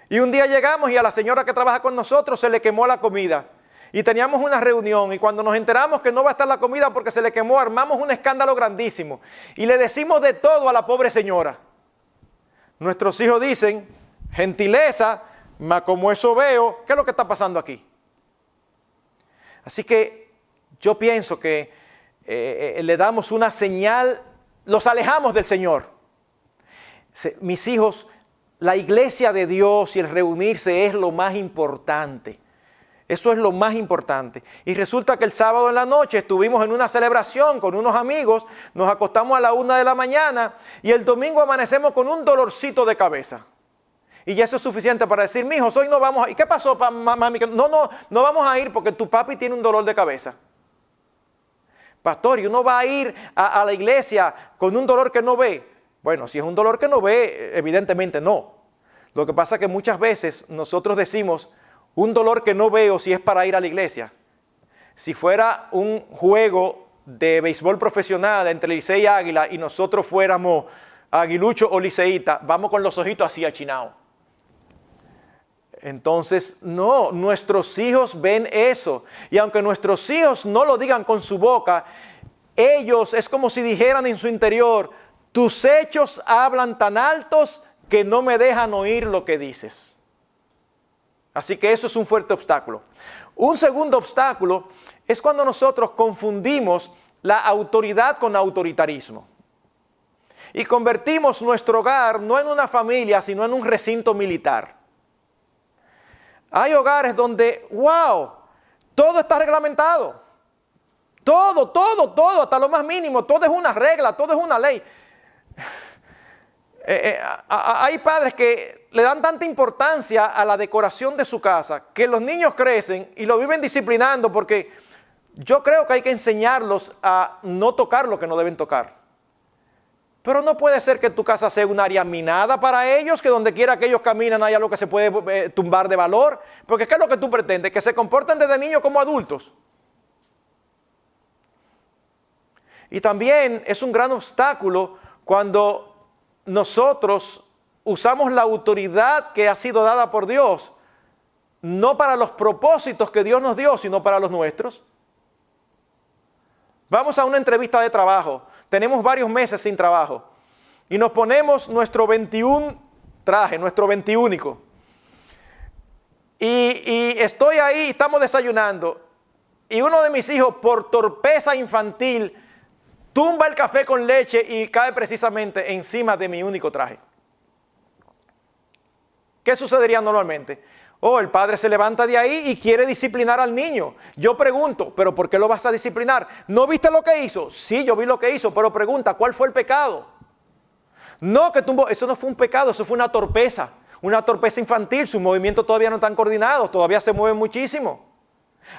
Speaker 3: Y un día llegamos y a la señora que trabaja con nosotros se le quemó la comida. Y teníamos una reunión y cuando nos enteramos que no va a estar la comida porque se le quemó, armamos un escándalo grandísimo. Y le decimos de todo a la pobre señora. Nuestros hijos dicen, gentileza, mas como eso veo, ¿qué es lo que está pasando aquí? Así que yo pienso que le damos una señal, los alejamos del Señor. Mis hijos, la iglesia de Dios y el reunirse es lo más importante. Eso es lo más importante. Y resulta que el sábado en la noche estuvimos en una celebración con unos amigos, nos acostamos a la 1 de la mañana y el domingo amanecemos con un dolorcito de cabeza. Y ya eso es suficiente para decir, mijos, hoy no vamos a ir. ¿Qué pasó, mami? No vamos a ir porque tu papi tiene un dolor de cabeza. Pastor, ¿y uno va a ir a la iglesia con un dolor que no ve? Bueno, si es un dolor que no ve, evidentemente no. Lo que pasa es que muchas veces nosotros decimos un dolor que no veo si es para ir a la iglesia. Si fuera un juego de béisbol profesional entre Licey y Águila y nosotros fuéramos aguilucho o liceíta, vamos con los ojitos así achinados. Entonces, no, nuestros hijos ven eso. Y aunque nuestros hijos no lo digan con su boca, ellos es como si dijeran en su interior, tus hechos hablan tan altos que no me dejan oír lo que dices. Así que eso es un fuerte obstáculo. Un segundo obstáculo es cuando nosotros confundimos la autoridad con autoritarismo. Y convertimos nuestro hogar no en una familia, sino en un recinto militar. Hay hogares donde, wow, todo está reglamentado. Todo, hasta lo más mínimo, todo es una regla, todo es una ley. Hay padres que le dan tanta importancia a la decoración de su casa que los niños crecen y lo viven disciplinando, porque yo creo que hay que enseñarlos a no tocar lo que no deben tocar. Pero no puede ser que tu casa sea un área minada para ellos, que donde quiera que ellos caminan haya algo que se puede tumbar de valor, porque ¿qué es lo que tú pretendes? Que se comporten desde niños como adultos. Y también es un gran obstáculo cuando nosotros usamos la autoridad que ha sido dada por Dios, no para los propósitos que Dios nos dio, sino para los nuestros. Vamos a una entrevista de trabajo, tenemos varios meses sin trabajo, y nos ponemos nuestro 21 traje, nuestro 21. Y estoy ahí, estamos desayunando, y uno de mis hijos, por torpeza infantil, tumba el café con leche y cae precisamente encima de mi único traje. ¿Qué sucedería normalmente? El padre se levanta de ahí y quiere disciplinar al niño. Yo pregunto, ¿pero por qué lo vas a disciplinar? ¿No viste lo que hizo? Sí, yo vi lo que hizo, pero pregunta, ¿cuál fue el pecado? No, que tumbó, eso no fue un pecado, eso fue una torpeza infantil. Sus movimientos todavía no están coordinados, todavía se mueven muchísimo.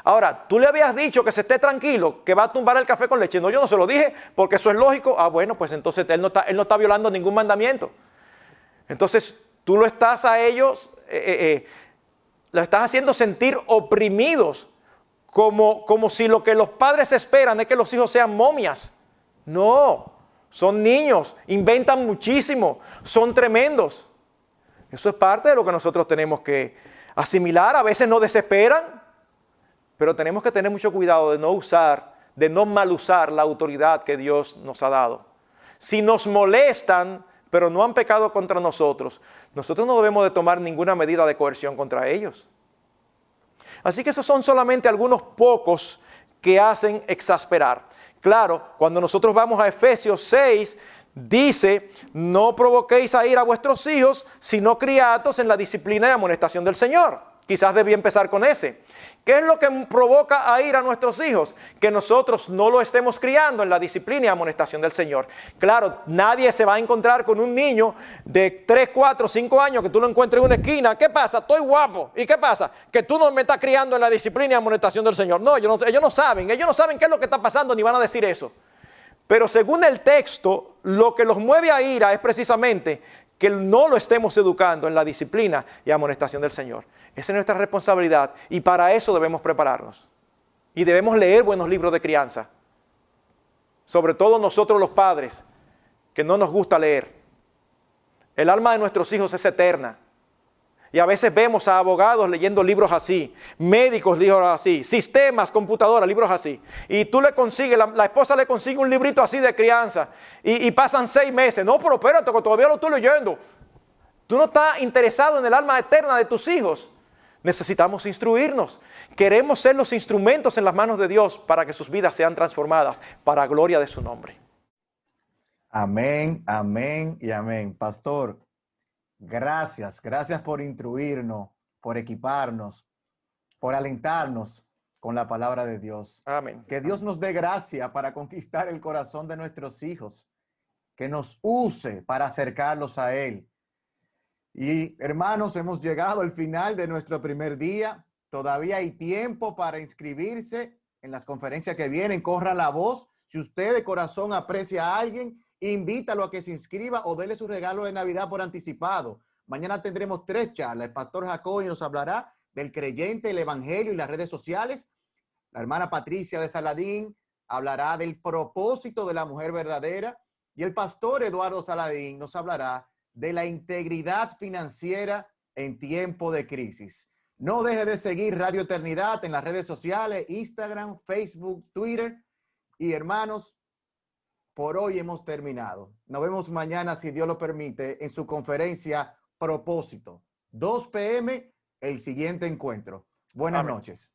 Speaker 3: Ahora, tú le habías dicho que se esté tranquilo, que va a tumbar el café con leche. No, yo no se lo dije, porque eso es lógico. Bueno, pues entonces él no está violando ningún mandamiento. Entonces, tú lo estás a ellos, lo estás haciendo sentir oprimidos, como si lo que los padres esperan es que los hijos sean momias. No, son niños, inventan muchísimo, son tremendos. Eso es parte de lo que nosotros tenemos que asimilar. A veces nos desesperan, pero tenemos que tener mucho cuidado de no mal usar la autoridad que Dios nos ha dado. Si nos molestan, pero no han pecado contra nosotros, nosotros no debemos de tomar ninguna medida de coerción contra ellos. Así que esos son solamente algunos pocos que hacen exasperar. Claro, cuando nosotros vamos a Efesios 6, dice, no provoquéis a ir a vuestros hijos, sino criadlos en la disciplina y amonestación del Señor. Quizás debía empezar con ese. ¿Qué es lo que provoca a ir a nuestros hijos? Que nosotros no lo estemos criando en la disciplina y amonestación del Señor. Claro, nadie se va a encontrar con un niño de 3, 4, 5 años que tú lo encuentres en una esquina. ¿Qué pasa? Estoy guapo. ¿Y qué pasa? Que tú no me estás criando en la disciplina y amonestación del Señor. No, ellos no saben qué es lo que está pasando, ni van a decir eso. Pero según el texto, lo que los mueve a ira es precisamente que no lo estemos educando en la disciplina y amonestación del Señor. Esa es nuestra responsabilidad y para eso debemos prepararnos. Y debemos leer buenos libros de crianza. Sobre todo nosotros los padres, que no nos gusta leer. El alma de nuestros hijos es eterna. Y a veces vemos a abogados leyendo libros así, médicos libros así, sistemas, computadoras, libros así. Y tú le consigues, la esposa le consigue un librito así de crianza y pasan 6 meses. No, pero espérate, que todavía lo estoy leyendo. Tú no estás interesado en el alma eterna de tus hijos. Necesitamos instruirnos. Queremos ser los instrumentos en las manos de Dios para que sus vidas sean transformadas para gloria de su nombre.
Speaker 2: Amén, amén y amén. Pastor, gracias por instruirnos, por equiparnos, por alentarnos con la palabra de Dios.
Speaker 3: Amén.
Speaker 2: Que Dios nos dé gracia para conquistar el corazón de nuestros hijos, que nos use para acercarlos a Él. Y hermanos, hemos llegado al final de nuestro primer día. Todavía hay tiempo para inscribirse en las conferencias que vienen. Corra la voz. Si usted de corazón aprecia a alguien, invítalo a que se inscriba o dele su regalo de Navidad por anticipado. Mañana tendremos 3 charlas. El pastor Jacobi nos hablará del creyente, el evangelio y las redes sociales. La hermana Patricia de Saladín hablará del propósito de la mujer verdadera. Y el pastor Eduardo Saladín nos hablará de la integridad financiera en tiempo de crisis. No deje de seguir Radio Eternidad en las redes sociales, Instagram, Facebook, Twitter. Y hermanos, por hoy hemos terminado. Nos vemos mañana, si Dios lo permite, en su conferencia Propósito. 2 p.m. el siguiente encuentro. Buenas
Speaker 3: Amén.
Speaker 2: noches.